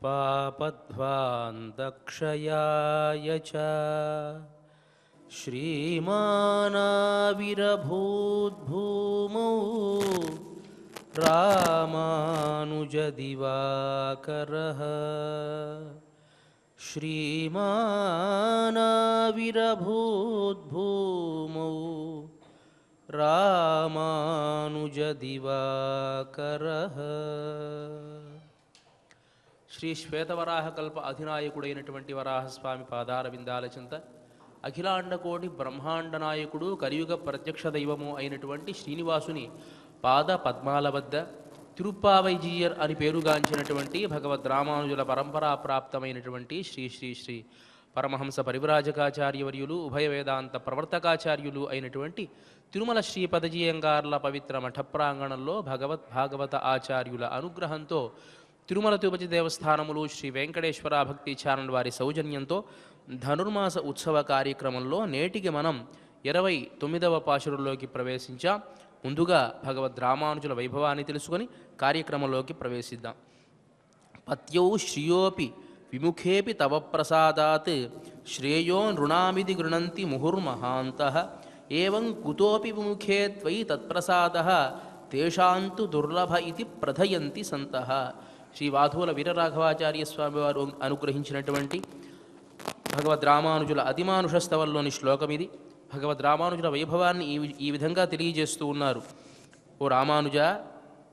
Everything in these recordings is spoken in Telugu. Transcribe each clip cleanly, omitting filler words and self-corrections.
पापध्वान्तक्षयाय च श्रीमानाविरभूद्भूमौ रामानुजदिवाकरः श्रीमानाविरभूद्भूमौ रामानुजदिवाकरः। శ్రీ శ్వేతవరాహ కల్ప అధినాయకుడైనటువంటి వరాహస్వామి పాదార విందాల చింత అఖిలాండకోటి బ్రహ్మాండ నాయకుడు కలియుగ ప్రత్యక్ష దైవము అయినటువంటి శ్రీనివాసుని పాద పద్మాల వద్ద తిరుప్పావైజీయర్ అని పేరుగాంచినటువంటి భగవద్ రామానుజుల పరంపరా ప్రాప్తమైనటువంటి శ్రీ శ్రీ శ్రీ పరమహంస పరివ్రాజకాచార్యవర్యులు ఉభయ వేదాంత ప్రవర్తకాచార్యులు అయినటువంటి తిరుమల శ్రీపదజీయంగార్ల పవిత్ర మఠ ప్రాంగణంలో భాగవత ఆచార్యుల అనుగ్రహంతో తిరుమల తిరుపతి దేవస్థానములు శ్రీ వెంకటేశ్వర భక్తి ఛానల్ వారి సౌజన్యంతో ధనుర్మాస ఉత్సవ కార్యక్రమంలో నేటికి మనం 29వ పాశురంలోకి ప్రవేశించాం. ముందుగా భగవద్ రామానుజుల వైభవాన్ని తెలుసుకొని కార్యక్రమంలోకి ప్రవేశిద్దాం. పత్యౌ శ్రియోపి విముఖేపి తవ ప్రసాదాత్ శ్రేయో నృణామిది గృణంతి ముహుర్మహాంతః ఏవం కుతోపి విముఖే త్వయి తత్ప్రసాదః తేషాంతు దుర్లభ ఇది ప్రథయంతి సంతః. శ్రీ వాధూల వీరరాఘవాచార్య స్వామి వారు అనుగ్రహించినటువంటి భగవద్ రామానుజుల అతిమానుషస్తవంలోని శ్లోకం ఇది. భగవద్ రామానుజుల వైభవాన్ని ఈ విధంగా తెలియజేస్తూ ఉన్నారు. ఓ రామానుజ,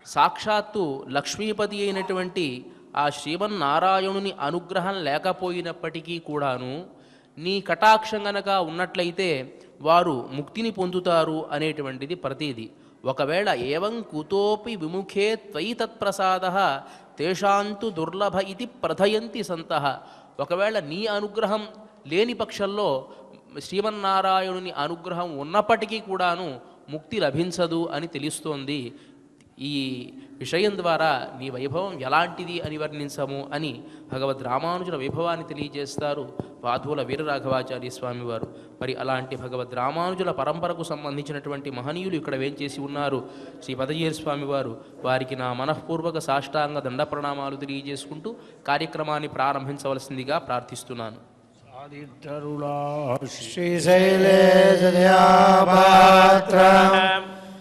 సాక్షాత్తు లక్ష్మీపతి అయినటువంటి ఆ శ్రీమన్నారాయణుని అనుగ్రహం లేకపోయినప్పటికీ కూడాను నీ కటాక్షం గనక ఉన్నట్లయితే వారు ముక్తిని పొందుతారు అనేటువంటిది ప్రతీది. ఒకవేళ ఏవం కుతోపి విముఖే త్వయి తత్ప్రసాదః తేషాంతు దుర్లభ ఇది ప్రథయంతి సంతః. ఒకవేళ నీ అనుగ్రహం లేని పక్షంలో శ్రీమన్నారాయణుని అనుగ్రహం ఉన్నప్పటికీ కూడాను ముక్తి లభించదు అని తెలుస్తోంది. ఈ విషయం ద్వారా నీ వైభవం ఎలాంటిది అని వర్ణించము అని భగవద్ రామానుజుల వైభవాన్ని తెలియజేస్తారు వాధూల వీరరాఘవాచార్య స్వామి వారు. మరి అలాంటి భగవద్ రామానుజుల పరంపరకు సంబంధించినటువంటి మహనీయులు ఇక్కడ వేంచేసి ఉన్నారు. శ్రీ పదజీయర్ స్వామి వారు, వారికి నా మనఃపూర్వక సాష్టాంగ దండ ప్రణామాలు తెలియజేసుకుంటూ కార్యక్రమాన్ని ప్రారంభించవలసిందిగా ప్రార్థిస్తున్నాను.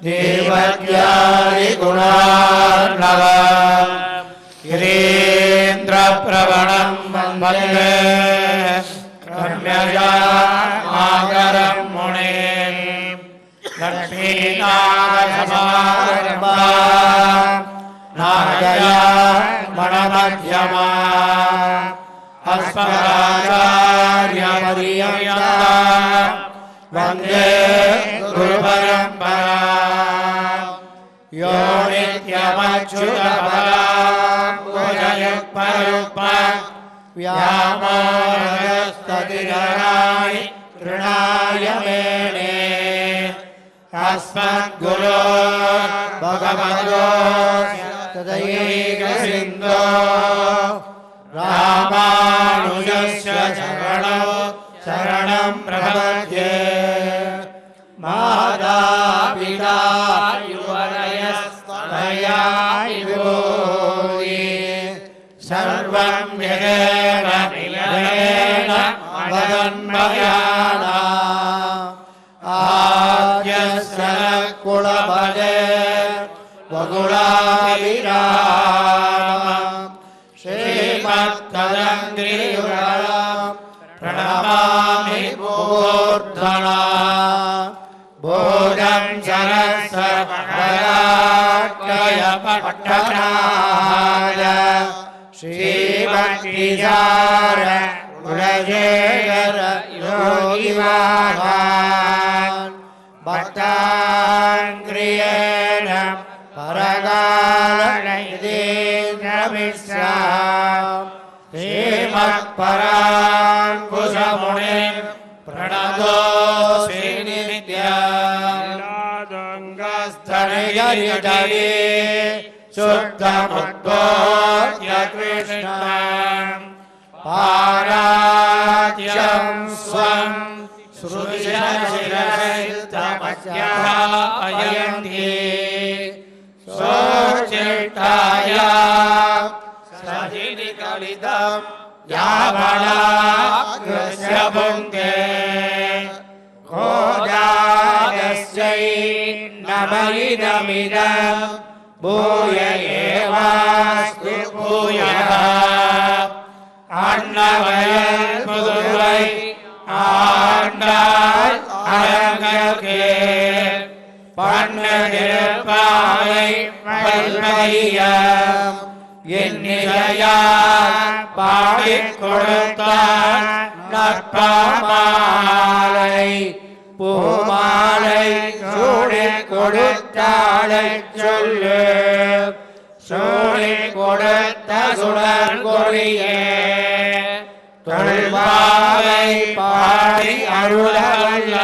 దేవజ్ఞాని గుణార్ణవం గిరీంద్ర ప్రవణం వందే రమ్యజాగరం మునిం లక్ష్మీనాథసమారంభాం నారాయణమధ్యమా అస్మదాచార్యపర్యంతం వందే గురుపరంపరా యో నిత్యమచ్యుతపరాంబుజయుగ్మరుగ్మవ్యామోహస్తతిధరాణి తృణాయ మేనే అస్మద్గురో భగవతోస్తదైకసిన్ధో రామానుజస్య చరణౌ శరణం ప్రపద్యే. మాతాపితా యువనయస్తనయా విభూతి సర్వం యదేవ నియమేన మదన్మయానా ఆద్యస్య కులపదే వగుళాభిరామం శ్రీమత్తదంగ్రీయుగళం ప్రణమామి మూర్ధనా భోజం సరస్వయ పట్టణాయ శ్రీభక్తిసార గుణశేఖర యోగివాహాన్ భక్తాంగ్రియేణ పరగాళైదేంద్రమిశ్రాం శ్రీమత్పరాంకుశమునిం ప్రణతోస్మి నిత్యం. స్థనయరితడి శుద్ధముద్బోధ్య కృష్ణం పారాజ్యం స్వం సృజశిరసిద్ధమధ్యాపయంతి సోచిష్టాయ సజిని కలి यावणाकृष्य भुङ्क्ते गोदानस्यै नमैदमिदं भूय एवास्तु भूयः अन्नवयல் புதுவை ஆண்டாள் அரங்கற்கே பண்ணதிருப்பாவை பல்வதியம் எண்ணிலையால் பாடிக் கொடுத்தார் நற்பமாலை பூமாலை சூடிக் கொடுத்தாளை சொல்லு சூடிக் கொடுத்த சுடர் கொடியே தொல்பாவை பாடி அருளவல்ல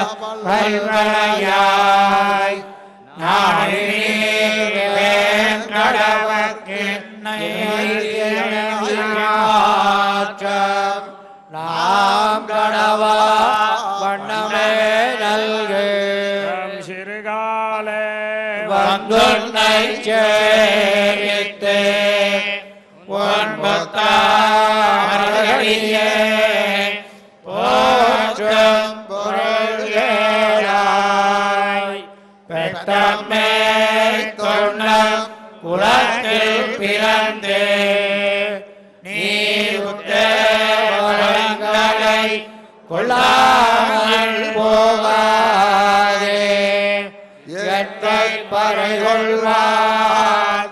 பல்வளையாய் நாடினீர் வேங்கடவர்க்கு நாம் கடவா வண்ணமே நல்கு சிறுகாலே வந்துன்னை சேரித்தே ஒன்பத்தாரியே போற்றும் பொருள் ஏழாய் பெற்றம்மே தொன்ன குலத்தில் பிறந்தே நீருத்தேவளங்களை கொள்ளாமல் போகாதே எத்தை பறைகொள்வார்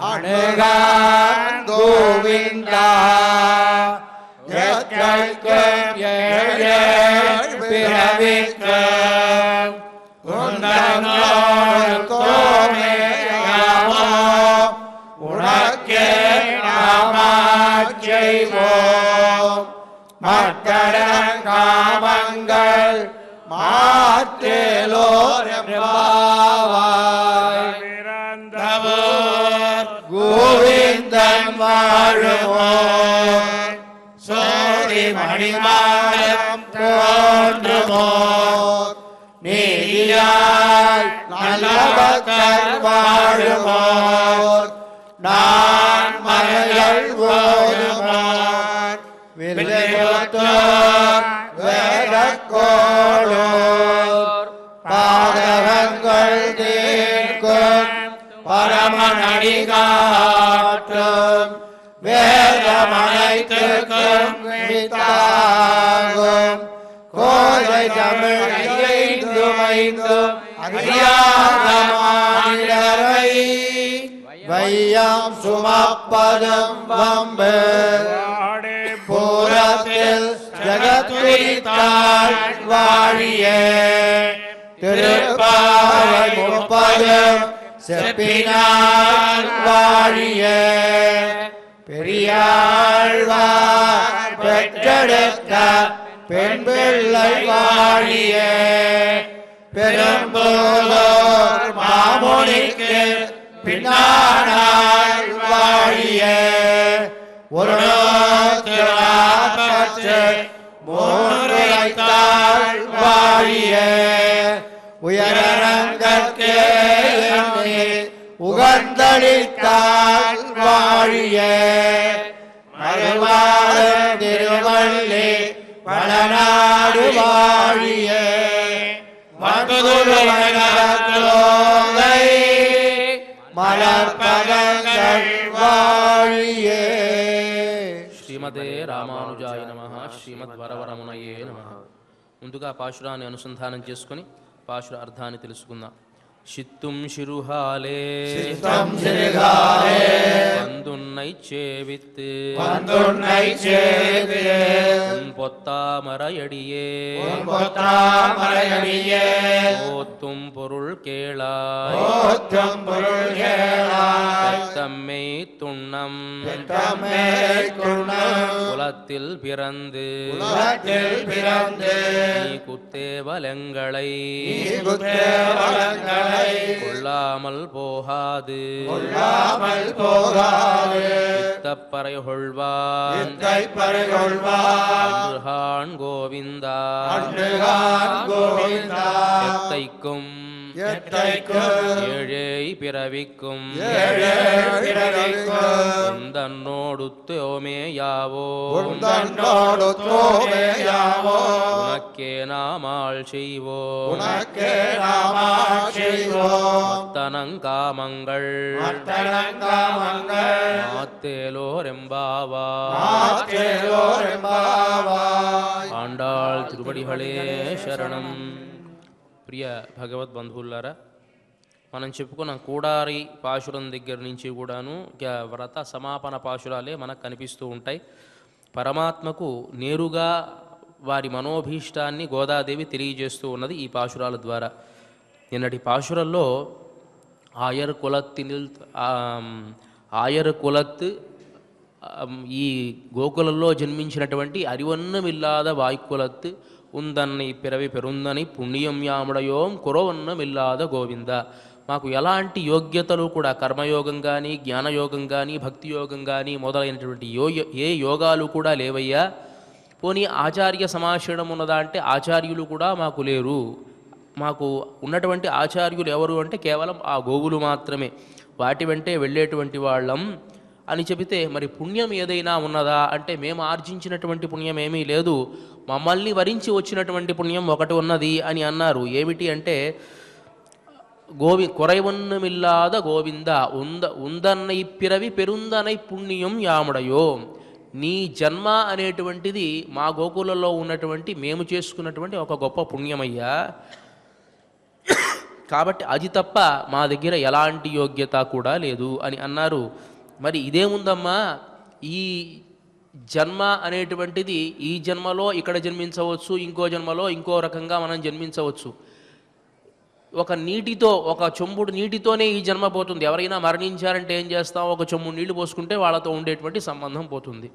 அணுகான் கோவிந்தா எத்தைக்கும் ஏழேழ் பிறவிக்கும் உந்தன்னோடு கோமேயாமோ உனக்கே நாமாச் செய்வோம் மற்றடங்காமங்கள் மாற்றேலோர் எம்பாவாய் பிறந்தவோர் கோவிந்தன் வாழுமோ சோதி மணிமாடம் தோன்றுமோ நீதியால் நல்லவர்கள் வாழுமோ நான் மறைகள் ஓதுமோ வில்லையோர் வேடக்கோளோர் பாதகங்கள் தீர்க்கும் பரமநடி காட்டும் வேதமனைத்துக்கும் வித்தாகும் கோதை தமிழ் ஐந்தும் அறியாத மாநிலரை வையம் சுமப்பதும் வம்பு பூரத்தில் ஜகத்துரித்தாள் வாழியே திருப்பாவை முப்பதும் செப்பினாள் வாழியே பெரியாழ்வார் பெற்றெடுத்த பெண் பிள்ளை வாழியே பெரும்போலோர் மாமுனிக்கு பின்னானாள் வாழியே ஒரு நூற்று மூன்றுரைத்தாள் வாழியே உயரங்கற்கே உகந்தளித்தாள் வாழியே மறுவாழும் திருவள்ளி வளநாடு வாழியே மதுரை மலர்பதங்கள் வாழியே. శ్రీమతే రామానుజాయ నమః. శ్రీమద్ వరవరమునయే నమః. ముందుగా పాశురాన్ని అనుసంధానం చేసుకుని పాశుర అర్థాన్ని తెలుసుకుందాం. சித்தும் சிறுகாலே சித்தம் சிறுகாலே வந்துன்னை சேவித்து உன் பொத்தாமரையடியே ஓத்தும் பொருள் கேளாய் தம்மை துண்ணம் குலத்தில் பிறந்து நீ குத்தேவலங்களை கொள்ளாமல் போகாது இத்தப்பறை கொள்வான் கோவிந்தா எத்தைக்கும் எத்தைக்கு ஏழேய் பிறவிக்கும் உந்தன்னோடுத்தோமேயாவோ உந்தன்னோடு தோமையாவோ உனக்கே நாமாள் செய்வோ உனக்கே நாமா செய்வோம் தனங்காமங்கள் தனங்காமங்கள் மாத்தேலோரெம்பாவா ఆచేలోరెంబావాయ్ ఆండాళ్ తిరుపడిహళే శరణం. ప్రియ భగవద్ బంధువులారా, మనం చెప్పుకున్న కూడారి పాశురం దగ్గర నుంచి కూడాను వ్రత సమాపన పాశురాలే మనకు కనిపిస్తూ ఉంటాయి. పరమాత్మకు నేరుగా వారి మనోభీష్టాన్ని గోదాదేవి తెలియజేస్తూ ఉన్నది ఈ పాశురాల ద్వారా. నిన్నటి పాశురంలో ఆయర్ కులత్ ఈ గోకులంలో జన్మించినటువంటి అరివన్నమిల్లాద వాయుకులత్ ఉందన్ని పిరవి పెరుందని పుణ్యం యాముడయోం కురవన్నమిల్లాద గోవింద. మాకు ఎలాంటి యోగ్యతలు కూడా కర్మయోగం కానీ జ్ఞానయోగం కానీ భక్తి యోగం కానీ మొదలైనటువంటి ఏ యోగాలు కూడా లేవయ్యా. పోనీ ఆచార్య సమాశ్రయం ఉన్నదా అంటే ఆచార్యులు కూడా మాకు లేరు. మాకు ఉన్నటువంటి ఆచార్యులు ఎవరు అంటే కేవలం ఆ గోవులు మాత్రమే, వాటి వెంటే వెళ్ళేటువంటి వాళ్ళం అని చెబితే, మరి పుణ్యం ఏదైనా ఉన్నదా అంటే మేము ఆర్జించినటువంటి పుణ్యం ఏమీ లేదు, మమ్మల్ని వరించి వచ్చినటువంటి పుణ్యం ఒకటి ఉన్నది అని అన్నారు. ఏమిటి అంటే కురైవన్నమిల్లాద గోవింద ఉందన్నై పిరవి పెరుందనై పుణ్యం యాముడయో. నీ జన్మ అనేటువంటిది మా గోకులలో ఉన్నటువంటి మేము చేసుకున్నటువంటి ఒక గొప్ప పుణ్యమయ్యా. కాబట్టి అది తప్ప మా దగ్గర ఎలాంటి యోగ్యత కూడా లేదు అని అన్నారు. మరి ఇదేముందమ్మా, ఈ జన్మ అనేటువంటిది ఈ జన్మలో ఇక్కడ జన్మించవచ్చు, ఇంకో జన్మలో ఇంకో రకంగా మనం జన్మించవచ్చు. ఒక చెంబుడు నీటితోనే ఈ జన్మ పోతుంది. ఎవరైనా మరణించారంటే ఏం చేస్తాం, ఒక చెంబుడు నీళ్లు పోసుకుంటే వాళ్ళతో ఉండేటువంటి సంబంధం పోతుంది.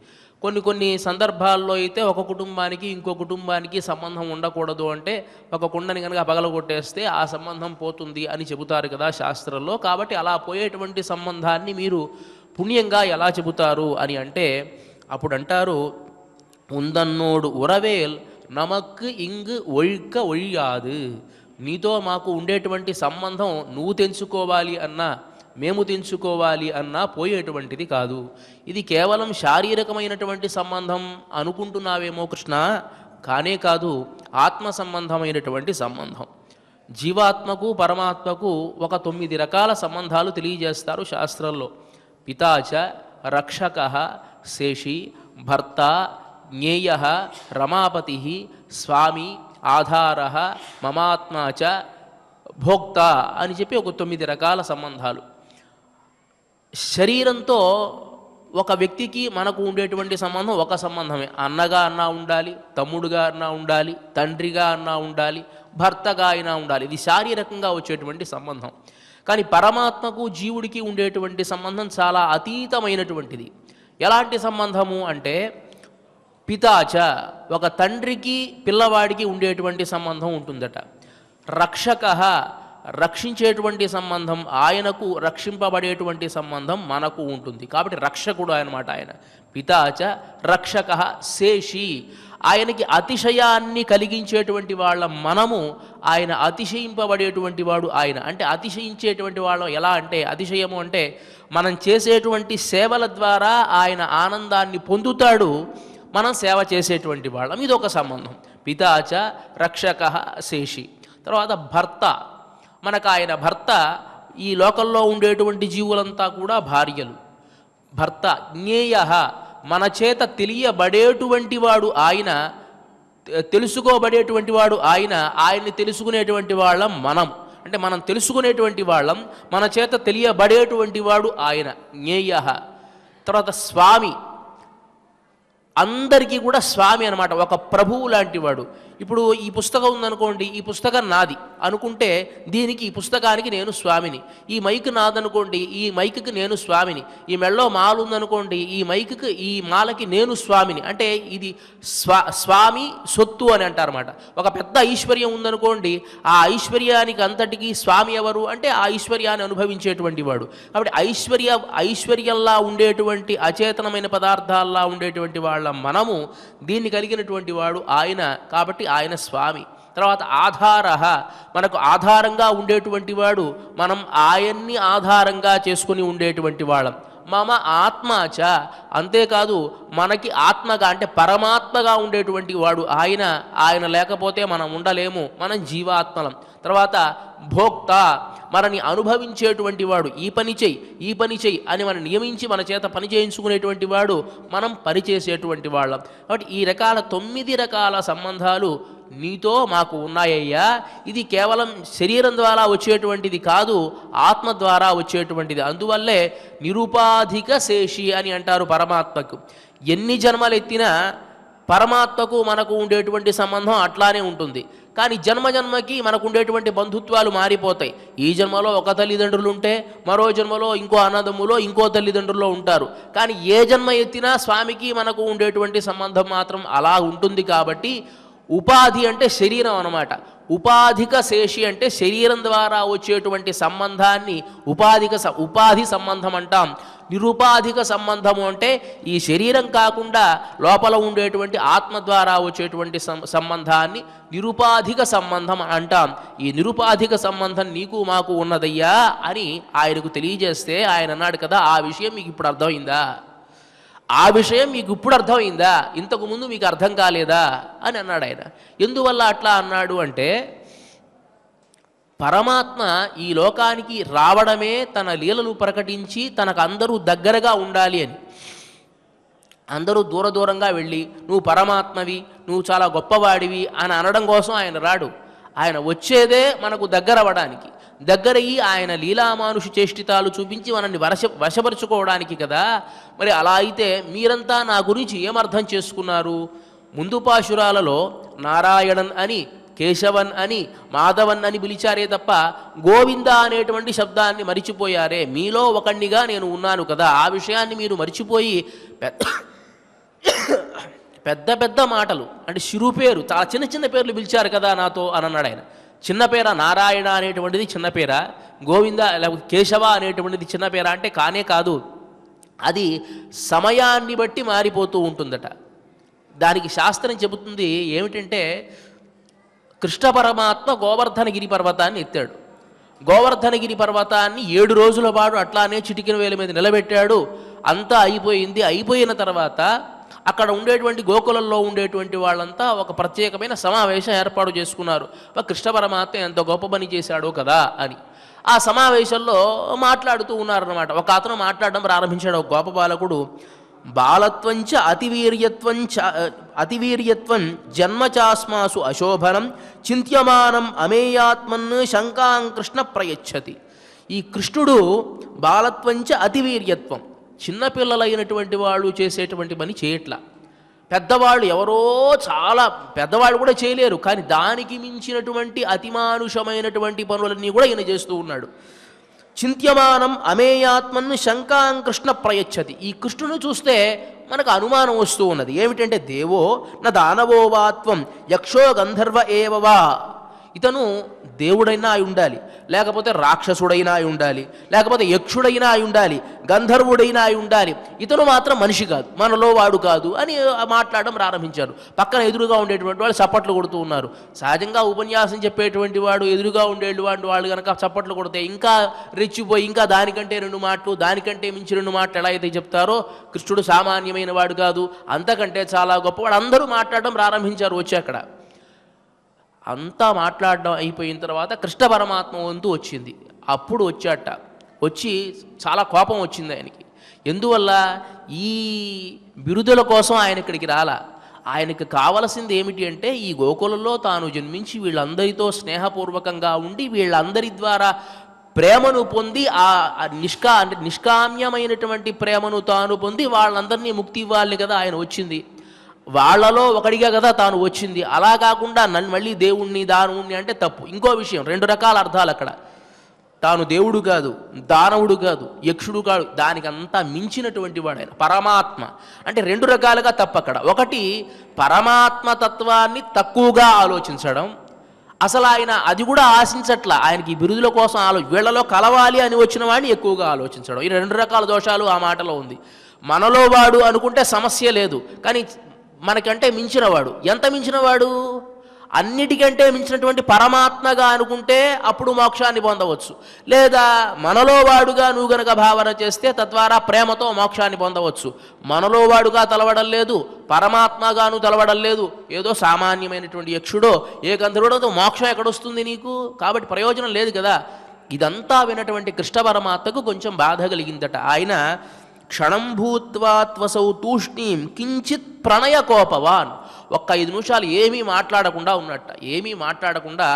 కొన్ని సందర్భాల్లో అయితే ఒక కుటుంబానికి ఇంకో కుటుంబానికి సంబంధం ఉండకూడదు అంటే ఒక కుండని కనుక పగలగొట్టేస్తే ఆ సంబంధం పోతుంది అని చెబుతారు కదా శాస్త్రంలో. కాబట్టి అలా పోయేటువంటి సంబంధాన్ని మీరు పుణ్యంగా ఎలా చెబుతారు అని అంటే అప్పుడు అంటారు, ఉందన్నోడు ఉరవేల్ నమక్కు ఇంగు ఒழிక ఒழியாது. నీతో మాకు ఉండేటువంటి సంబంధం నువ్వు తెంచుకోవాలి అన్నా మేము తెంచుకోవాలి అన్నా పోయేటువంటిది కాదు. ఇది కేవలం శారీరకమైనటువంటి సంబంధం అనుకుంటున్నావేమో కృష్ణ, కానే కాదు, ఆత్మ సంబంధమైనటువంటి సంబంధం. జీవాత్మకు పరమాత్మకు ఒక 9 రకాల సంబంధాలు తెలియజేస్తారు శాస్త్రంలో. పితాచ రక్షక శేషి భర్త జ్ఞేయ రమాపతి స్వామి ఆధార మమాత్మాచ భోక్త అని చెప్పి ఒక 9 రకాల సంబంధాలు. శరీరంతో ఒక వ్యక్తికి మనకు ఉండేటువంటి సంబంధం ఒక సంబంధమే. అన్నగా అన్నా ఉండాలి, తమ్ముడుగా అన్నా ఉండాలి, తండ్రిగా అన్నా ఉండాలి, భర్తగా అయినా ఉండాలి. ఇది శారీరకంగా వచ్చేటువంటి సంబంధం. కానీ పరమాత్మకు జీవుడికి ఉండేటువంటి సంబంధం చాలా అతీతమైనటువంటిది. ఎలాంటి సంబంధము అంటే పితాచ, ఒక తండ్రికి పిల్లవాడికి ఉండేటువంటి సంబంధం ఉంటుందట. రక్షక, రక్షించేటువంటి సంబంధం, ఆయనకు రక్షింపబడేటువంటి సంబంధం మనకు ఉంటుంది. కాబట్టి రక్షకుడు అన్నమాట ఆయన. పితాచ రక్షక శేషి, ఆయనకి అతిశయాన్ని కలిగించేటువంటి వాళ్ళ మనము, ఆయన అతిశయింపబడేటువంటి వాడు ఆయన. అంటే అతిశయించేటువంటి వాళ్ళం ఎలా అంటే, అతిశయము అంటే మనం చేసేటువంటి సేవల ద్వారా ఆయన ఆనందాన్ని పొందుతాడు, మనం సేవ చేసేటువంటి వాళ్ళం. ఇది ఒక సంబంధం. పితాచ రక్షక శేషి. తర్వాత భర్త, మనకు ఆయన భర్త. ఈ లోకంలో ఉండేటువంటి జీవులంతా కూడా భార్యలు. భర్త జ్ఞేయ, మన చేత తెలియబడేటువంటి వాడు ఆయన, తెలుసుకోబడేటువంటి వాడు ఆయన, ఆయన్ని తెలుసుకునేటువంటి వాళ్ళం మనం. అంటే మనం తెలుసుకునేటువంటి వాళ్ళం, మన చేత తెలియబడేటువంటి వాడు ఆయన జ్ఞేయ. తర్వాత స్వామి, అందరికీ కూడా స్వామి అనమాట, ఒక ప్రభువు లాంటి వాడు. ఇప్పుడు ఈ పుస్తకం ఉందనుకోండి, ఈ పుస్తకం నాది అనుకుంటే దీనికి, ఈ పుస్తకానికి నేను స్వామిని. ఈ మైక్ నాదనుకోండి, ఈ మైక్కి నేను స్వామిని. ఈ మెళ్ళో మాల ఉందనుకోండి, ఈ మైక్కి, ఈ మాలకి నేను స్వామిని. అంటే ఇది స్వామి సొత్తు అని అంటారన్నమాట. ఒక పెద్ద ఐశ్వర్యం ఉందనుకోండి, ఆ ఐశ్వర్యానికి అంతటికీ స్వామి ఎవరు అంటే ఆ ఐశ్వర్యాన్ని అనుభవించేటువంటి వాడు. కాబట్టి ఐశ్వర్యంలా ఉండేటువంటి అచేతనమైన పదార్థాల్లా ఉండేటువంటి వాళ్ళ మనము, దీన్ని కలిగినటువంటి వాడు ఆయన. కాబట్టి ఆయన స్వామి. తర్వాత ఆధార, మనకు ఆధారంగా ఉండేటువంటి వాడు, మనం ఆయన్ని ఆధారంగా చేసుకుని ఉండేటువంటి వాళ్ళం. మమ ఆత్మచ, అంతేకాదు మనకి ఆత్మగా అంటే పరమాత్మగా ఉండేటువంటి వాడు ఆయన లేకపోతే మనం ఉండలేము, మనం జీవాత్మలం. తర్వాత భోక్త, మనని అనుభవించేటువంటి వాడు, ఈ పని చెయ్యి అని మనం నియమించి మన చేత పని చేయించుకునేటువంటి వాడు, మనం పనిచేసేటువంటి వాళ్ళం. కాబట్టి ఈ 9 రకాల సంబంధాలు నీతో మాకు ఉన్నాయ్యా. ఇది కేవలం శరీరం ద్వారా వచ్చేటువంటిది కాదు, ఆత్మ ద్వారా వచ్చేటువంటిది. అందువల్లే నిరుపాధిక శేషి అని అంటారు పరమాత్మకు. ఎన్ని జన్మలెత్తినా పరమాత్మకు మనకు ఉండేటువంటి సంబంధం అట్లానే ఉంటుంది. కానీ జన్మకి మనకు ఉండేటువంటి బంధుత్వాలు మారిపోతాయి. ఈ జన్మలో ఒక తల్లిదండ్రులు ఉంటే మరో జన్మలో ఇంకో అన్నదమ్ములో ఇంకో తల్లిదండ్రుల్లో ఉంటారు. కానీ ఏ జన్మ ఎత్తినా స్వామికి మనకు ఉండేటువంటి సంబంధం మాత్రం అలా ఉంటుంది. కాబట్టి ఉపాధి అంటే శరీరం అన్నమాట. ఉపాధిక శేషి అంటే శరీరం ద్వారా వచ్చేటువంటి సంబంధాన్ని ఉపాధి సంబంధం అంటాం. నిరుపాధిక సంబంధము అంటే ఈ శరీరం కాకుండా లోపల ఉండేటువంటి ఆత్మ ద్వారా వచ్చేటువంటి సంబంధాన్ని నిరుపాధిక సంబంధం అంటాం. ఈ నిరుపాధిక సంబంధం నీకు మాకు ఉన్నదయ్యా అని ఆయనకు తెలియజేస్తే ఆయన అన్నాడు కదా, ఆ విషయం మీకు ఇప్పుడు అర్థమైందా, ఆ విషయం మీకు ఇప్పుడు అర్థమైందా, ఇంతకుముందు మీకు అర్థం కాలేదా అని అన్నాడు ఆయన. ఎందువల్ల అట్లా అన్నాడు అంటే, పరమాత్మ ఈ లోకానికి రావడమే తన లీలలు ప్రకటించి తనకు అందరూ దగ్గరగా ఉండాలి అని. అందరూ దూరంగా వెళ్ళి నువ్వు పరమాత్మవి, నువ్వు చాలా గొప్పవాడివి అని అనడం కోసం ఆయన రాడు. ఆయన వచ్చేదే మనకు దగ్గరవ్వడానికి, దగ్గరయ్యి ఆయన లీలామానుష చేష్టితాలు చూపించి మనల్ని వశపరుచుకోవడానికి కదా. మరి అలా అయితే మీరంతా నా గురించి ఏమర్థం చేసుకున్నారు? ముందు పాశురాలలో నారాయణన్ అని, కేశవన్ అని, మాధవన్ అని పిలిచారే తప్ప గోవింద అనేటువంటి శబ్దాన్ని మరిచిపోయారే. మీలో ఒకణ్ణిగా నేను ఉన్నాను కదా, ఆ విషయాన్ని మీరు మరిచిపోయి పెద్ద మాటలు అంటే శిరు పేరు, చాలా చిన్న పేర్లు పిలిచారు కదా నాతో అని అన్నాడు ఆయన. చిన్న పేర నారాయణ అనేటువంటిది చిన్న పేర, గోవింద లేకపోతే కేశవ అనేటువంటిది చిన్న పేర అంటే కానే కాదు. అది సమయాన్ని బట్టి మారిపోతూ ఉంటుందట. దానికి శాస్త్రం చెబుతుంది ఏమిటంటే, కృష్ణ పరమాత్మ గోవర్ధనగిరి పర్వతాన్ని ఎత్తాడు. గోవర్ధనగిరి పర్వతాన్ని 7 రోజుల పాటు అట్లానే చిటికిన వేల మీద నిలబెట్టాడు. అంతా అయిపోయింది. అయిపోయిన తర్వాత అక్కడ ఉండేటువంటి గోకులంలో ఉండేటువంటి వాళ్ళంతా ఒక ప్రత్యేకమైన సమావేశం ఏర్పాటు చేసుకున్నారు. కృష్ణ పరమాత్మ ఎంత గొప్ప పని చేశాడో కదా అని. ఆ సమావేశంలో మాట్లాడుతూ ఉన్నారన్నమాట. ఒక అతను మాట్లాడడం ప్రారంభించాడు. ఒక గోప బాలకుడు, బాలత్వంచ అతివీర్యత్వం జన్మచాస్మాసు అశోభనం చింత్యమానం అమేయాత్మన్ శంకాం కృష్ణ ప్రయచ్చతి. ఈ కృష్ణుడు బాలత్వంచ అతివీర్యత్వం, చిన్నపిల్లలైనటువంటి వాళ్ళు చేసేటువంటి పని చేయట్లా. పెద్దవాళ్ళు ఎవరో చాలా పెద్దవాళ్ళు కూడా చేయలేరు, కానీ దానికి మించినటువంటి అతిమానుషమైనటువంటి పనులన్నీ కూడా ఈయన చేస్తూ ఉన్నాడు. చింత్యమానం అమేయాత్మను శంకాం కృష్ణ ప్రయచ్చతి. ఈ కృష్ణుని చూస్తే మనకు అనుమానం వస్తూ ఉన్నది. ఏమిటంటే, దేవో నా దానవోవాత్వం యక్షో గంధర్వ ఏవవా. ఇతను దేవుడైనా అయి ఉండాలి, లేకపోతే రాక్షసుడైనా అయి ఉండాలి, లేకపోతే యక్షుడైనా అయి ఉండాలి, గంధర్వుడైనా అయి ఉండాలి. ఇతను మాత్రం మనిషి కాదు, మనలో వాడు కాదు అని మాట్లాడడం ప్రారంభించారు. పక్కన ఎదురుగా ఉండేటువంటి వాళ్ళు చప్పట్లు కొడుతూ ఉన్నారు. సహజంగా ఉపన్యాసం చెప్పేటువంటి వాడు ఎదురుగా ఉండేటువంటి వాళ్ళు కనుక చప్పట్లు కొడితే ఇంకా రెచ్చిపోయి ఇంకా దానికంటే 2 మాటలు, దానికంటే మించి 2 మాటలు ఎలా అయితే చెప్తారో, కృష్ణుడు సామాన్యమైన వాడు కాదు, అంతకంటే చాలా గొప్పవాడు. అందరూ మాట్లాడడం ప్రారంభించారు. వచ్చి అక్కడ అంతా మాట్లాడడం అయిపోయిన తర్వాత కృష్ణ పరమాత్మ వంతు వచ్చింది. అప్పుడు వచ్చి చాలా కోపం వచ్చింది ఆయనకి. ఎందువల్ల? ఈ బిరుదుల కోసం ఆయన ఇక్కడికి రాలా. ఆయనకు కావలసింది ఏమిటి అంటే, ఈ గోకులంలో తాను జన్మించి వీళ్ళందరితో స్నేహపూర్వకంగా ఉండి వీళ్ళందరి ద్వారా ప్రేమను పొంది ఆ నిష్కామ్యమైనటువంటి ప్రేమను తాను పొంది వాళ్ళందరినీ ముక్తి ఇవ్వాలి కదా ఆయన వచ్చింది. వాళ్ళలో ఒకడిగా కదా తాను వచ్చింది. అలా కాకుండా నన్ను మళ్ళీ దేవుణ్ణి దానవుణ్ణి అంటే తప్పు. ఇంకో విషయం, 2 రకాల అర్థాలు అక్కడ. తాను దేవుడు కాదు, దానవుడు కాదు, యక్షుడు కాదు, దానికంతా మించినటువంటి వాడు ఆయన పరమాత్మ. అంటే 2 రకాలుగా తప్పు అక్కడ. ఒకటి, పరమాత్మ తత్వాన్ని తక్కువగా ఆలోచించడం. అసలు ఆయన అది కూడా ఆశించట్లా. ఆయనకి బిరుదుల కోసం వీళ్లలో కలవాలి అని వచ్చిన వాడిని ఎక్కువగా ఆలోచించడం. ఈ 2 రకాల దోషాలు ఆ మాటలో ఉంది. మనలో వాడు అనుకుంటే సమస్య లేదు, కానీ మనకంటే మించినవాడు. ఎంత మించినవాడు? అన్నిటికంటే మించినటువంటి పరమాత్మగా అనుకుంటే అప్పుడు మోక్షాన్ని పొందవచ్చు. లేదా మనలో వాడుగా నువ్వు గనక భావన చేస్తే తద్వారా ప్రేమతో మోక్షాన్ని పొందవచ్చు. మనలో వాడుగా తలవడం లేదు, పరమాత్మగాను తలవడం లేదు, ఏదో సామాన్యమైనటువంటి యక్షుడో ఏ గంధర్వుడో మోక్షం ఎక్కడొస్తుంది నీకు? కాబట్టి ప్రయోజనం లేదు కదా. ఇదంతా వినటువంటి కృష్ణ పరమాత్మకు కొంచెం బాధ కలిగిందట. ఆయన క్షణం భూత్వా త్వసౌ తూష్ణీం కించిత్ ప్రణయ కోపవాన్, ఒక్క 5 నిమిషాలు ఏమీ మాట్లాడకుండా ఉన్నట్ట. ఏమీ మాట్లాడకుండా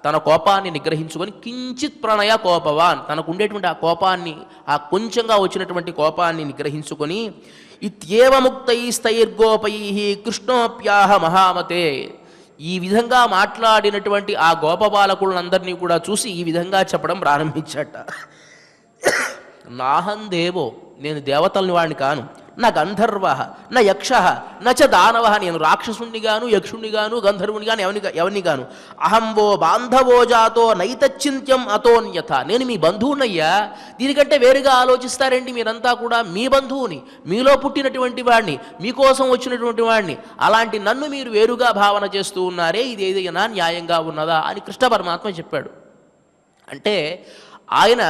తన కోపాన్ని నిగ్రహించుకొని కించిత్ ప్రణయ కోపవాన్, తనకు ఉండేటువంటి ఆ కోపాన్ని, ఆ కొంచెంగా వచ్చినటువంటి కోపాన్ని నిగ్రహించుకొని ఇత్యేవ ముక్తైస్తైర్గోపై కృష్ణోప్యాహ మహామతే, ఈ విధంగా మాట్లాడినటువంటి ఆ గోపబాలకులందరినీ కూడా చూసి ఈ విధంగా చెప్పడం ప్రారంభించట. నాహం దేవో, నేను దేవతల్ని వాడిని కాను, నా గంధర్వ నా యక్ష నచ దానవ, నేను రాక్షసుణ్ణి గాను యక్షుణ్ణి గాను గంధర్వుని గాను ఎవరిని గాను. అహంవో బాంధవో జాతో నైతచ్చింత్యం అతోన్యథ, నేను మీ బంధువునయ్యా, దీనికంటే వేరుగా ఆలోచిస్తారేంటి మీరంతా కూడా? మీ బంధువుని, మీలో పుట్టినటువంటి వాడిని, మీకోసం వచ్చినటువంటి వాడిని, అలాంటి నన్ను మీరు వేరుగా భావన చేస్తూ ఉన్నారే, ఇది ఏదైనా న్యాయంగా ఉన్నదా అని కృష్ణ పరమాత్మ చెప్పాడు. అంటే ఆయన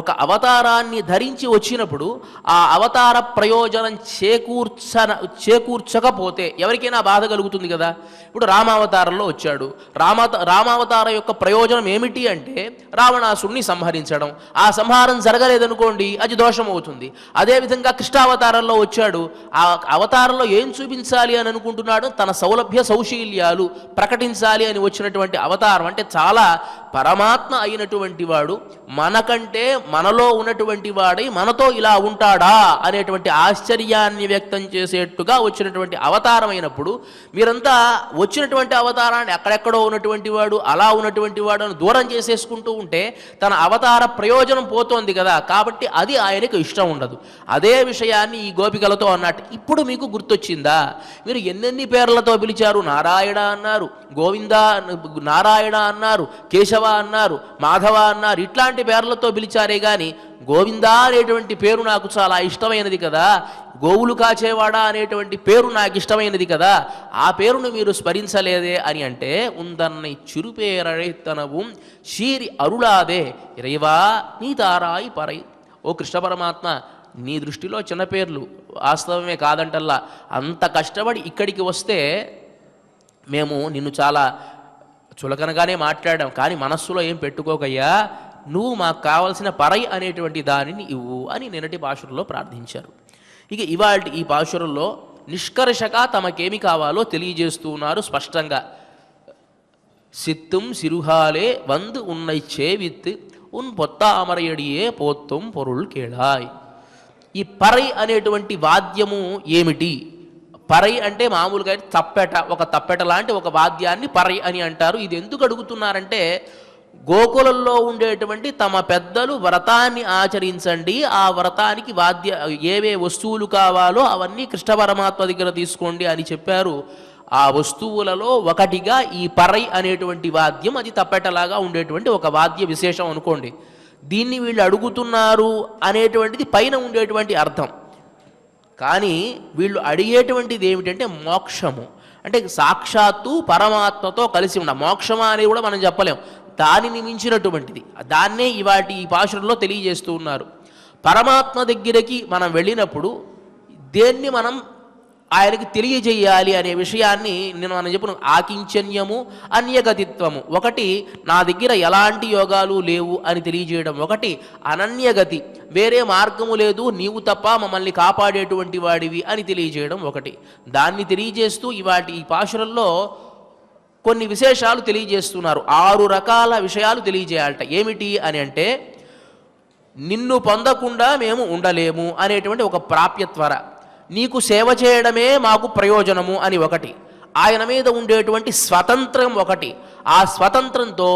ఒక అవతారాన్ని ధరించి వచ్చినప్పుడు ఆ అవతార ప్రయోజనం చేకూర్చకపోతే ఎవరికైనా బాధ కలుగుతుంది కదా. ఇప్పుడు రామావతారంలో వచ్చాడు, రామావతార యొక్క ప్రయోజనం ఏమిటి అంటే రావణాసురుణ్ణి సంహరించడం. ఆ సంహారం జరగలేదనుకోండి అది దోషం అవుతుంది. అదేవిధంగా కృష్ణావతారంలో వచ్చాడు, ఆ అవతారంలో ఏం చూపించాలి అని అనుకుంటున్నాడు? తన సౌలభ్య సౌశీల్యాలు ప్రకటించాలి అని వచ్చినటువంటి అవతారం. అంటే చాలా పరమాత్మ అయినటువంటి వాడు మనకంటే మనలో ఉన్నటువంటి వాడై మనతో ఇలా ఉంటాడా అనేటువంటి ఆశ్చర్యాన్ని వ్యక్తం చేసేట్టుగా వచ్చినటువంటి అవతారం అయినప్పుడు మీరంతా వచ్చినటువంటి అవతారాన్ని అక్కడెక్కడో ఉన్నటువంటి వాడు, అలా ఉన్నటువంటి వాడు అని దూరం చేసేసుకుంటూ ఉంటే తన అవతార ప్రయోజనం పోతోంది కదా. కాబట్టి అది ఆయనకు ఇష్టం ఉండదు. అదే విషయాన్ని ఈ గోపికలతో అన్నట్టు. ఇప్పుడు మీకు గుర్తొచ్చిందా? మీరు ఎన్నెన్ని పేర్లతో పిలిచారు? నారాయణ అన్నారు, గోవింద నారాయణ అన్నారు, కేశవ అన్నారు, మాధవ అన్నారు, ఇట్లాంటి పేర్లతో పిలిచారే కానీ గోవిందా అనేటువంటి పేరు నాకు చాలా ఇష్టమైనది కదా, గోవులు కాచేవాడా అనేటువంటి పేరు నాకు ఇష్టమైనది కదా, ఆ పేరును మీరు స్మరించలేదే అని అంటే ఉందన్నై చిరుపేరழைతనவும் షీరి అరుళాదే ఇరైవా నీ తారాయి పరై. ఓ కృష్ణ పరమాత్మ, నీ దృష్టిలో చిన్న పేర్లు వాస్తవమే కాదంటల్లా. అంత కష్టపడి ఇక్కడికి వస్తే మేము నిన్ను చాలా చులకనగానే మాట్లాడాం, కానీ మనస్సులో ఏం పెట్టుకోకయ్యా, నువ్వు మాకు కావలసిన పరై అనేటువంటి దానిని ఇవ్వు అని నిన్నటి పాశురంలో ప్రార్థించారు. ఇక ఇవాళ ఈ పాశురంలో నిష్కర్షగా తమకేమి కావాలో తెలియజేస్తూ ఉన్నారు స్పష్టంగా. సిత్తుం సిరుహాలే వందు ఉన్నై చేవిత్ ఉన్ పొత్తామరయడియే పోత్తం పొరుల్ కేళాయ్. ఈ పరై అనేటువంటి వాద్యము ఏమిటి? పరై అంటే మామూలుగా తప్పెట, ఒక తప్పెట లాంటి ఒక వాద్యాన్ని పరై అని అంటారు. ఇది ఎందుకు అడుగుతున్నారంటే గోకులంలో ఉండేటువంటి తమ పెద్దలు వ్రతాన్ని ఆచరించండి, ఆ వ్రతానికి ఏవే వస్తువులు కావాలో అవన్నీ కృష్ణ పరమాత్మ దగ్గర తీసుకోండి అని చెప్పారు. ఆ వస్తువులలో ఒకటిగా ఈ పరై అనేటువంటి వాద్యం, అది తప్పెటలాగా ఉండేటువంటి ఒక వాద్య విశేషం అనుకోండి. దీన్ని వీళ్ళు అడుగుతున్నారు అనేటువంటిది పైన ఉండేటువంటి అర్థం. కానీ వీళ్ళు అడిగేటువంటిది ఏమిటంటే మోక్షము. అంటే సాక్షాత్తు పరమాత్మతో కలిసి ఉన్న మోక్షమా అనేది కూడా మనం చెప్పలేం, దానిని మించినటువంటిది. దాన్నే ఇవాటి ఈ పాశురంలో తెలియజేస్తూ ఉన్నారు. పరమాత్మ దగ్గరికి మనం వెళ్ళినప్పుడు దేన్ని మనం ఆయనకి తెలియజేయాలి అనే విషయాన్ని మనం చెప్పిన ఆకించన్యము అన్యగతిత్వము. ఒకటి నా దగ్గర ఎలాంటి యోగాలు లేవు అని తెలియజేయడం, ఒకటి అనన్యగతి, వేరే మార్గము లేదు, నీవు తప్ప మమ్మల్ని కాపాడేటువంటి వాడివి అని తెలియజేయడం ఒకటి. దాన్ని తెలియజేస్తూ ఇవాటి ఈ పాశురంలో కొన్ని విశేషాలు తెలియజేస్తున్నారు. 6 రకాల విషయాలు తెలియజేయాలట. ఏమిటి అని అంటే నిన్ను పొందకుండా మేము ఉండలేము అనేటువంటి ఒక ప్రాప్యత్వర, నీకు సేవ చేయడమే మాకు ప్రయోజనము అని ఒకటి, ఆయన మీద ఉండేటువంటి స్వతంత్రం ఒకటి, ఆ స్వతంత్రంతో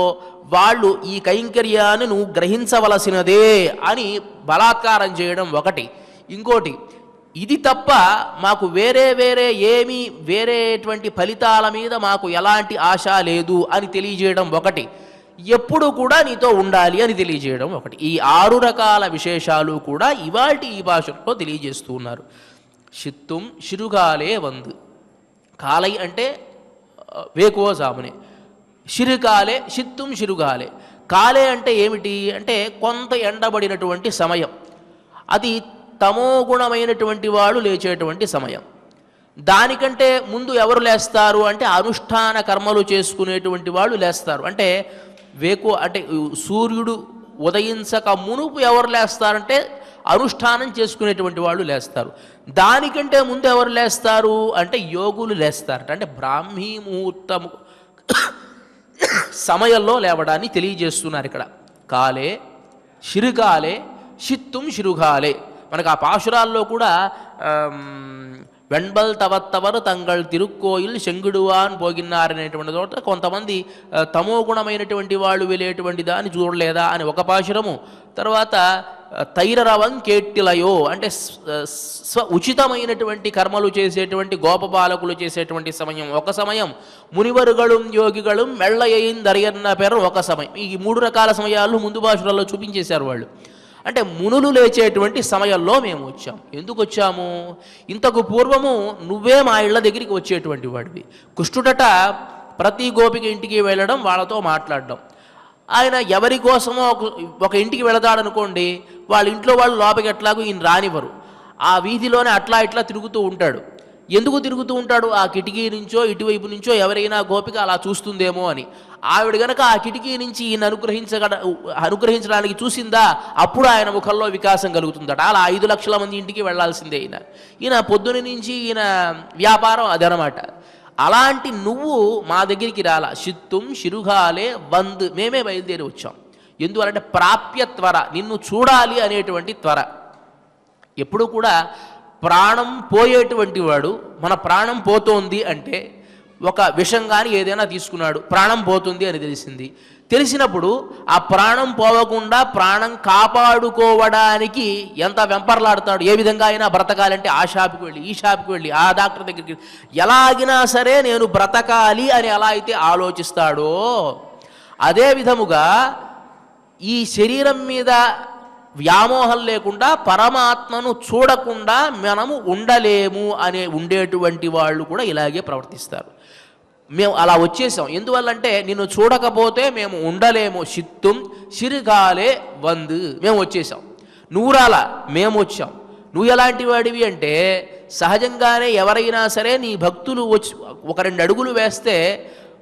వాళ్ళు ఈ కైంకర్యాన్ని నువ్వు గ్రహించవలసినదే అని బలాత్కారం చేయడం ఒకటి. ఇంకోటి, ఇది తప్ప మాకు వేరేటువంటి ఫలితాల మీద మాకు ఎలాంటి ఆశ లేదు అని తెలియజేయడం ఒకటి, ఎప్పుడు కూడా నీతో ఉండాలి అని తెలియజేయడం ఒకటి. ఈ 6 రకాల విశేషాలు కూడా ఇవాల్టి ఈ భాషలో తెలియజేస్తూ ఉన్నారు. షిత్తుం షిరుగాలే వందు, కాలై అంటే వేకువ జామునే, శిరుకాలే షిత్తుం శిరుగాలే. కాలే అంటే ఏమిటి అంటే కొంత ఎండబడినటువంటి సమయం, అది తమోగుణమైనటువంటి వాడు లేచేటువంటి సమయం. దానికంటే ముందు ఎవరు లేస్తారు అంటే అనుష్ఠాన కర్మలు చేసుకునేటువంటి వాళ్ళు లేస్తారు. అంటే సూర్యుడు ఉదయించక మునుపు ఎవరు లేస్తారంటే అనుష్ఠానం చేసుకునేటువంటి వాళ్ళు లేస్తారు. దానికంటే ముందు ఎవరు లేస్తారు అంటే యోగులు లేస్తారట. అంటే బ్రాహ్మీ ముహూర్తము సమయంలో లేవడాన్ని తెలియజేస్తున్నారు ఇక్కడ. కాలే శిరుకాలే షిత్తుం శిరుగాలే. మనకు ఆ పాశురాల్లో కూడా వెంబల్ తవత్తవరు తంగళ్ తిరుక్కోయిల్ శంగుడువాన్ పోగిన్నారనేటువంటి చోట కొంతమంది తమో గుణమైనటువంటి వాళ్ళు వెళ్ళేటువంటి దాన్ని చూడలేదా అని ఒక పాశురము, తర్వాత తైరరవం కేట్టిలయో అంటే ఉచితమైనటువంటి కర్మలు చేసేటువంటి గోపబాలకులు చేసేటువంటి సమయం ఒక సమయం, మునివరుగళు యోగిగళు మెళ్ళయ్యిందరియన్న పేరు ఒక సమయం. ఈ 3 రకాల సమయాలు ముందు భాషలలో చూపించేశారు వాళ్ళు. అంటే మునులు లేచేటువంటి సమయంలో మేము వచ్చాము. ఎందుకు వచ్చాము? ఇంతకు పూర్వము నువ్వే మా ఇళ్ల దగ్గరికి వచ్చేటువంటి వాడివి. కుష్ఠుడట ప్రతి గోపిక ఇంటికి వెళ్ళడం, వాళ్ళతో మాట్లాడడం. ఆయన ఎవరి కోసమో ఒక ఇంటికి వెళతాడనుకోండి, వాళ్ళ ఇంట్లో వాళ్ళు లోపలికి ఎట్లాగో ఈయన రానివ్వరు. ఆ వీధిలోనే అట్లా ఇట్లా తిరుగుతూ ఉంటాడు. ఎందుకు తిరుగుతూ ఉంటాడు? ఆ కిటికీ నుంచో ఇటువైపు నుంచో ఎవరైనా గోపిక అలా చూస్తుందేమో అని. ఆవిడ గనక ఆ కిటికీ నుంచి ఈయన అనుగ్రహించడానికి చూసిందా, అప్పుడు ఆయన ముఖంలో వికాసం కలుగుతుందట. అలా 5 లక్షల మంది ఇంటికి వెళ్లాల్సిందే ఈయన పొద్దున నుంచి ఈయన వ్యాపారం అదనమాట. అలాంటి నువ్వు మా దగ్గరికి రాలా. షిత్తుం శిరుగాలే వంద్, మేమే బయలుదేరి వచ్చాం. ఎందువలంటే ప్రాప్య త్వర, నిన్ను చూడాలి అనేటువంటి త్వర. ఎప్పుడు కూడా ప్రాణం పోయేటువంటి వాడు, మన ప్రాణం పోతోంది అంటే ఒక విషం కానీ ఏదైనా తీసుకున్నాడు, ప్రాణం పోతుంది అని తెలిసినప్పుడు ఆ ప్రాణం పోవకుండా ప్రాణం కాపాడుకోవడానికి ఎంత వెంపర్లాడుతాడు. ఏ విధంగా అయినా బ్రతకాలంటే ఆ షాప్కి వెళ్ళి ఈ షాప్కి వెళ్ళి ఆ డాక్టర్ దగ్గరికి ఎలాగినా సరే నేను బ్రతకాలి అని ఎలా అయితే ఆలోచిస్తాడో, అదే విధముగా ఈ శరీరం మీద వ్యామోహం లేకుండా పరమాత్మను చూడకుండా మనము ఉండలేము అనే ఉండేటువంటి వాళ్ళు కూడా ఇలాగే ప్రవర్తిస్తారు. మేము అలా వచ్చేసాం. ఎందువల్లంటే నిన్ను చూడకపోతే మేము ఉండలేము. షిత్తుం శిరుగాలే వంద్, మేము వచ్చేసాం. నువ్వు రాలా, మేము వచ్చాం. నువ్వు ఎలాంటి వాడివి అంటే సహజంగానే ఎవరైనా సరే నీ భక్తులు వచ్చి ఒక 2 అడుగులు వేస్తే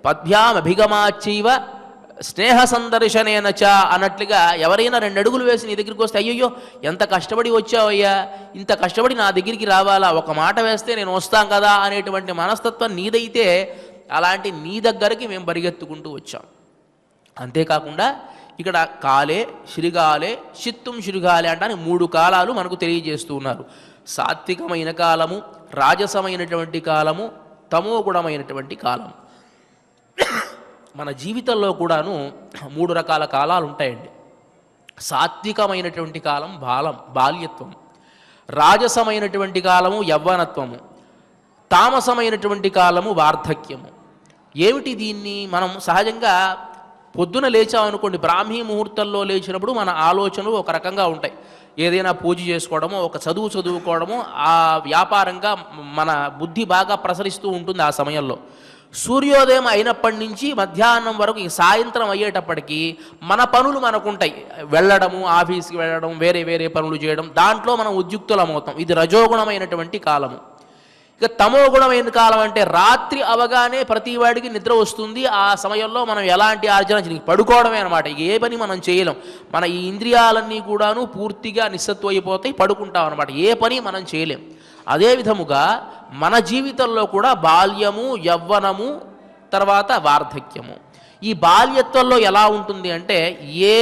పద్భ్యాం అభిగమాచైవ స్నేహ సందర్శనేనచ అన్నట్లుగా ఎవరైనా 2 అడుగులు వేసి నీ దగ్గరికి వస్తే అయ్యయ్యో ఎంత కష్టపడి వచ్చావయ్యా, ఇంత కష్టపడి నా దగ్గరికి రావాలా, ఒక మాట వేస్తే నేను వస్తాం కదా అనేటువంటి మనస్తత్వం నీదైతే అలాంటి నీ దగ్గరికి మేము పరిగెత్తుకుంటూ వచ్చాం. అంతేకాకుండా ఇక్కడ కాలే శిరుగాలే షిత్తుం శిరుగాలే అంటే 3 కాలాలు మనకు తెలియజేస్తూ ఉన్నారు. సాత్వికమైన కాలము, రాజసమైనటువంటి కాలము, తమోగుణమైనటువంటి కాలము. మన జీవితంలో కూడాను 3 రకాల కాలాలు ఉంటాయండి. సాత్వికమైనటువంటి కాలం బాల్యత్వం, రాజసమైనటువంటి కాలము యవ్వనత్వము, తామసమైనటువంటి కాలము వార్ధక్యము. ఏమిటి దీన్ని మనం సహజంగా పొద్దున లేచామనుకోండి, బ్రాహ్మీ ముహూర్తంలో లేచినప్పుడు మన ఆలోచనలు ఒక రకంగా ఉంటాయి. ఏదైనా పూజ చేసుకోవడమో, ఒక చదువుకోవడమో, ఆ వ్యాపారంగా మన బుద్ధి బాగా ప్రసరిస్తూ ఉంటుంది ఆ సమయంలో. సూర్యోదయం అయినప్పటి నుంచి మధ్యాహ్నం వరకు సాయంత్రం అయ్యేటప్పటికీ మన పనులు మనకుంటాయి. వెళ్ళడము, ఆఫీస్కి వెళ్ళడం, వేరే పనులు చేయడం, దాంట్లో మనం ఉద్యుక్తులమవుతాం. ఇది రజోగుణమైనటువంటి కాలము. ఇక తమోగుణమైన కాలం అంటే రాత్రి అవగానే ప్రతి వాడికి నిద్ర వస్తుంది. ఆ సమయంలో మనం ఎలాంటి ఆర్జన పడుకోవడమే అనమాట. ఇక ఏ పని మనం చేయలేం. మన ఈ ఇంద్రియాలన్నీ కూడాను పూర్తిగా నిస్సత్వం అయిపోతాయి, పడుకుంటాం అనమాట. ఏ పని మనం చేయలేం. అదే విధముగా మన జీవితంలో కూడా బాల్యము, యవ్వనము, తర్వాత వార్ధక్యము. ఈ బాల్యత్వంలో ఎలా ఉంటుంది అంటే ఏ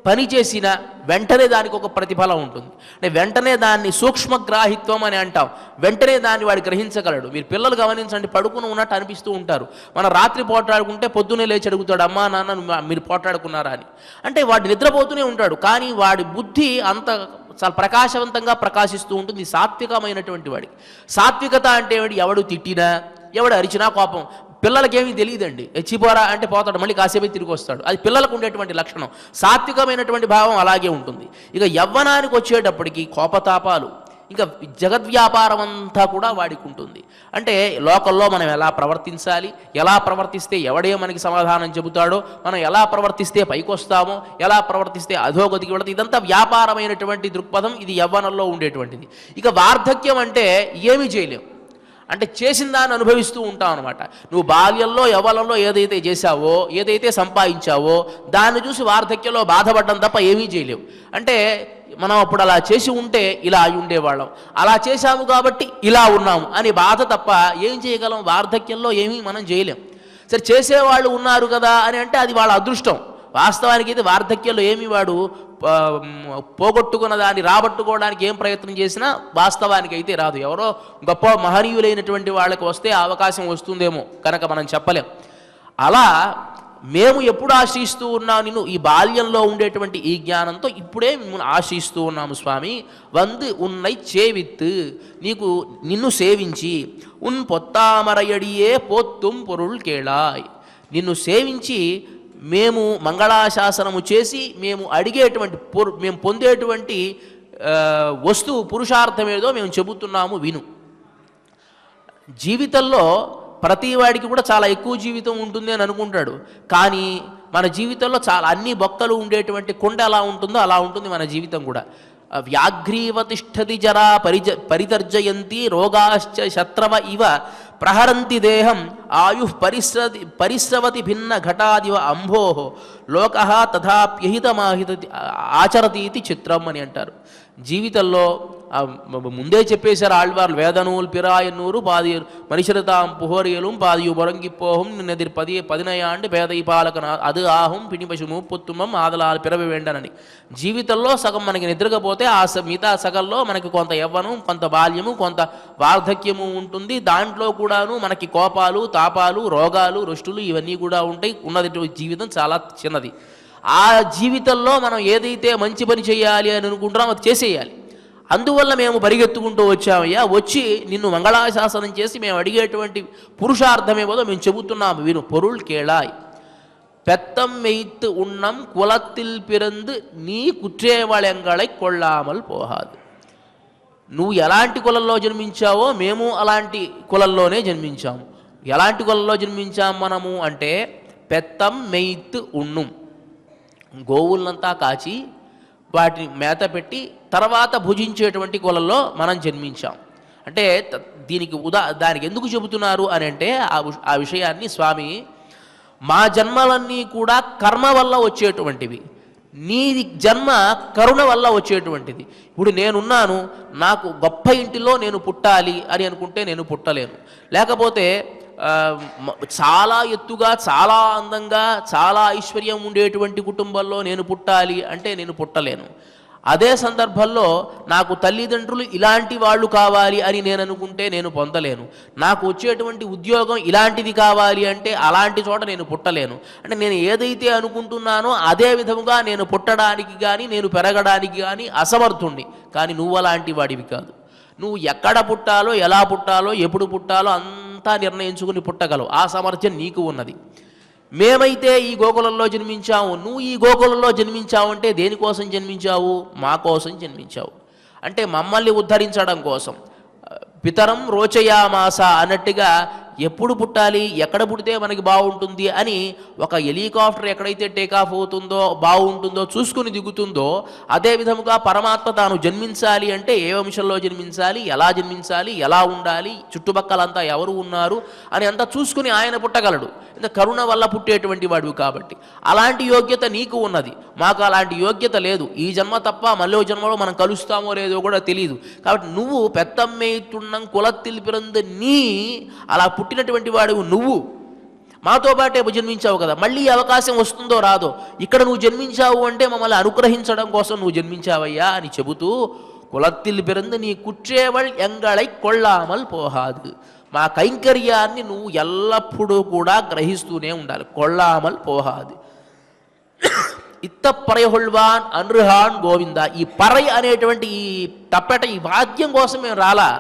పని చేసినా వెంటనే దానికి ఒక ప్రతిఫలం ఉంటుంది. అంటే వెంటనే దాన్ని సూక్ష్మగ్రాహిత్వం అని అంటాం. వెంటనే దాన్ని వాడు గ్రహించగలడు. మీరు పిల్లలు గమనించండి, పడుకుని ఉన్నట్టు అనిపిస్తూ ఉంటారు. మనం రాత్రి పోట్లాడుకుంటే పొద్దునే లేచి అడుగుతాడు, అమ్మా నాన్న మీరు పోట్లాడుకున్నారా అని. అంటే వాడు నిద్రపోతూనే ఉంటాడు, కానీ వాడి బుద్ధి అంత చాలా ప్రకాశవంతంగా ప్రకాశిస్తూ ఉంటుంది. సాత్వికమైనటువంటి వాడికి. సాత్వికత అంటే ఏమిటి? ఎవడు తిట్టినా, ఎవడు అరిచినా కోపం. పిల్లలకేమీ తెలియదండి. ఎచ్చిపోరా అంటే పోతాడు, మళ్ళీ కాసేపు తిరిగి వస్తాడు. అది పిల్లలకు ఉండేటువంటి లక్షణం. సాత్వికమైనటువంటి భావం అలాగే ఉంటుంది. ఇక యవ్వనానికి వచ్చేటప్పటికి కోపతాపాలు, ఇంకా జగద్వ్యాపారం అంతా కూడా వాడికి ఉంటుంది. అంటే లోకల్లో మనం ఎలా ప్రవర్తించాలి, ఎలా ప్రవర్తిస్తే ఎవడే మనకి సమాధానం చెబుతాడో, మనం ఎలా ప్రవర్తిస్తే పైకొస్తామో, ఎలా ప్రవర్తిస్తే అధోగతికి వెళతాం, ఇదంతా వ్యాపారమైనటువంటి దృక్పథం. ఇది యవ్వనంలో ఉండేటువంటిది. ఇక వార్ధక్యం అంటే ఏమీ చేయలేం, అంటే చేసిన దాన్ని అనుభవిస్తూ ఉంటాం అనమాట. నువ్వు బాల్యంలో యవ్వనంలో ఏదైతే చేశావో, ఏదైతే సంపాదించావో దాన్ని చూసి వార్ధక్యంలో బాధపడడం తప్ప ఏమీ చేయలేవు. అంటే మనం అప్పుడు అలా చేసి ఉంటే ఇలా అయి ఉండేవాళ్ళం, అలా చేశాము కాబట్టి ఇలా ఉన్నాము అని బాధ తప్ప ఏం చేయగలం? వార్ధక్యంలో ఏమీ మనం చేయలేం. సరే చేసేవాళ్ళు ఉన్నారు కదా అని అంటే అది వాళ్ళ అదృష్టం. వాస్తవానికి అయితే వార్ధక్యంలో ఏమి వాడు పోగొట్టుకున్న దాన్ని రాబట్టుకోవడానికి ఏం ప్రయత్నం చేసినా వాస్తవానికి అయితే రాదు. ఎవరో గొప్ప మహనీయులైనటువంటి వాళ్ళకి వస్తే అవకాశం వస్తుందేమో కనుక మనం చెప్పలేం. అలా మేము ఎప్పుడు ఆశ్రయిస్తూ ఉన్నాం నిన్ను? ఈ బాల్యంలో ఉండేటువంటి ఈ జ్ఞానంతో ఇప్పుడే మిమ్మల్ని ఆశ్రయిస్తూ ఉన్నాము స్వామి. వందు ఉన్నై చేవిత్తు, నీకు నిన్ను సేవించి ఉన్ పొత్తామరయడియే పోత్తుం పొరుల్ కేళాయ్, నిన్ను సేవించి మేము మంగళాశాసనము చేసి మేము అడిగేటువంటి మేము పొందేటువంటి వస్తువు పురుషార్థం ఏదో మేము చెబుతున్నాము విను. జీవితంలో ప్రతివాడికి కూడా చాలా ఎక్కువ జీవితం ఉంటుంది అని అనుకుంటాడు. కానీ మన జీవితంలో చాలా అన్ని బొక్కలు ఉండేటువంటి కొండ ఎలా ఉంటుందో అలా ఉంటుంది మన జీవితం కూడా. వ్యాఘ్రీవతిష్ఠతి జరా పరితర్జయంతి రోగాశ్చ శత్రవ ఇవ ప్రహరంతి దేహం ఆయు పరిస్రవతి భిన్న ఘటాదివ అంభో లోక తథాప్యహితమాహిత ఆచరతి ఇది చిత్రం అని అంటారు. జీవితంలో ముందే చెప్పేశారు ఆళ్వార్లు, వేదనూల్ పిరాయన్నూరు పాది మనిషిరతాం పుహోరియலும் பாதியு பொறங்கிப்போகும் நின்னதிர் 11 ஆண்டு பேதை పాలకన అది ఆహం పిణిపశుము పొత్తుమం ఆదలాలు పిరవి వేండనని. జీవితంలో సగం మనకి నిద్రకపోతే ఆ మిగతా సగంలో మనకి కొంత యవ్వనం, కొంత బాల్యము, కొంత వార్ధక్యము ఉంటుంది. దాంట్లో కూడాను మనకి కోపాలు, తాపాలు, రోగాలు, రుష్టులు ఇవన్నీ కూడా ఉంటాయి. ఉన్నది జీవితం చాలా చిన్నది. ఆ జీవితంలో మనం ఏదైతే మంచి పని చేయాలి అని అనుకుంటున్నామో అది చేసేయాలి. అందువల్ల మేము పరిగెత్తుకుంటూ వచ్చామయ్యా. వచ్చి నిన్ను మంగళాశాసనం చేసి మేము అడిగేటువంటి పురుషార్థమేమో మేము చెబుతున్నాము విను. పొరుల్ కేళాయ్ பெத்தம் வைத்து உண்ணம் குலத்தில் பிறந்து నీ కుట్రేవళెంగళై కొళ్ళామల్ పోహాదు. నువ్వు ఎలాంటి కులంలో జన్మించావో మేము అలాంటి కులంలోనే జన్మించాము. ఎలాంటి కులంలో జన్మించాము మనము అంటే పెత్తం మెయిత్ ఉన్నం, గోవులంతా కాచి వాటిని మేత పెట్టి తర్వాత భుజించేటువంటి కులంలో మనం జన్మించాం. అంటే దీనికి దానికి ఎందుకు చెబుతున్నారు అని అంటే ఆ విషయాన్ని స్వామి, మా జన్మలన్నీ కూడా కర్మ వల్ల వచ్చేటువంటివి, నీ జన్మ కరుణ వల్ల వచ్చేటువంటిది. ఇప్పుడు నేనున్నాను, నాకు గొప్ప ఇంటిలో నేను పుట్టాలి అని అనుకుంటే నేను పుట్టలేను. లేకపోతే చాలా ఎత్తుగా, చాలా అందంగా, చాలా ఐశ్వర్యం ఉండేటువంటి కుటుంబంలో నేను పుట్టాలి అంటే నేను పుట్టలేను. అదే సందర్భంలో నాకు తల్లిదండ్రులు ఇలాంటి వాళ్ళు కావాలి అని నేను అనుకుంటే నేను పొందలేను. నాకు వచ్చేటువంటి ఉద్యోగం ఇలాంటిది కావాలి అంటే అలాంటి చోట నేను పుట్టలేను. అంటే నేను ఏదైతే అనుకుంటున్నానో అదే విధముగా నేను పుట్టడానికి కానీ నేను పెరగడానికి కానీ అసమర్థుణ్ణి. కానీ నువ్వు అలాంటి వాడివి కాదు. నువ్వు ఎక్కడ పుట్టాలో, ఎలా పుట్టాలో, ఎప్పుడు పుట్టాలో అంతా నిర్ణయించుకుని పుట్టగలవు. ఆ సామర్థ్యం నీకు ఉన్నది. మేమైతే ఈ గోకులంలో జన్మించావు, నువ్వు ఈ గోకులంలో జన్మించావు అంటే దేనికోసం జన్మించావు? మా కోసం జన్మించావు. అంటే మమ్మల్ని ఉద్ధరించడం కోసం. పితరం రోచయామాస అన్నట్టుగా ఎప్పుడు పుట్టాలి, ఎక్కడ పుడితే మనకి బాగుంటుంది అని ఒక హెలికాప్టర్ ఎక్కడైతే టేకాఫ్ అవుతుందో బాగుంటుందో చూసుకుని దిగుతుందో అదే విధముగా పరమాత్మ తాను జన్మించాలి అంటే ఏ వంశంలో జన్మించాలి, ఎలా ఉండాలి, చుట్టుపక్కలంతా ఎవరు ఉన్నారు అని అంతా చూసుకుని ఆయన పుట్టగలడు. కరుణ వల్ల పుట్టేటువంటి వాడు కాబట్టి అలాంటి యోగ్యత నీకు ఉన్నది. మాకు అలాంటి యోగ్యత లేదు. ఈ జన్మ తప్ప మళ్ళీ జన్మలో మనం కలుస్తామో లేదో కూడా తెలియదు. కాబట్టి నువ్వు పెత్తమ్మేతున్నం కులత్తిల్ పిరందు నీ అలా పుట్టినటువంటి వాడు నువ్వు మాతో పాటే జన్మించావు కదా. మళ్ళీ అవకాశం వస్తుందో రాదో, ఇక్కడ నువ్వు జన్మించావు అంటే మమ్మల్ని అనుగ్రహించడం కోసం నువ్వు జన్మించావయ్యా అని చెబుతూ కులత్తిల్ పిరందు నీ కుట్రేవళ్ ఎంగళై కొళ్ళామల్ పోహాదు, మా కైంకర్యాన్ని నువ్వు ఎల్లప్పుడూ కూడా గ్రహిస్తూనే ఉండాలి. కొళ్ళామల్ పోహాదు. ఇత్త పరయహొల్వాన్ అనృహాన్ గోవింద. ఈ పరై అనేటువంటి ఈ తప్పెట, ఈ వాద్యం కోసం మేము రాలా.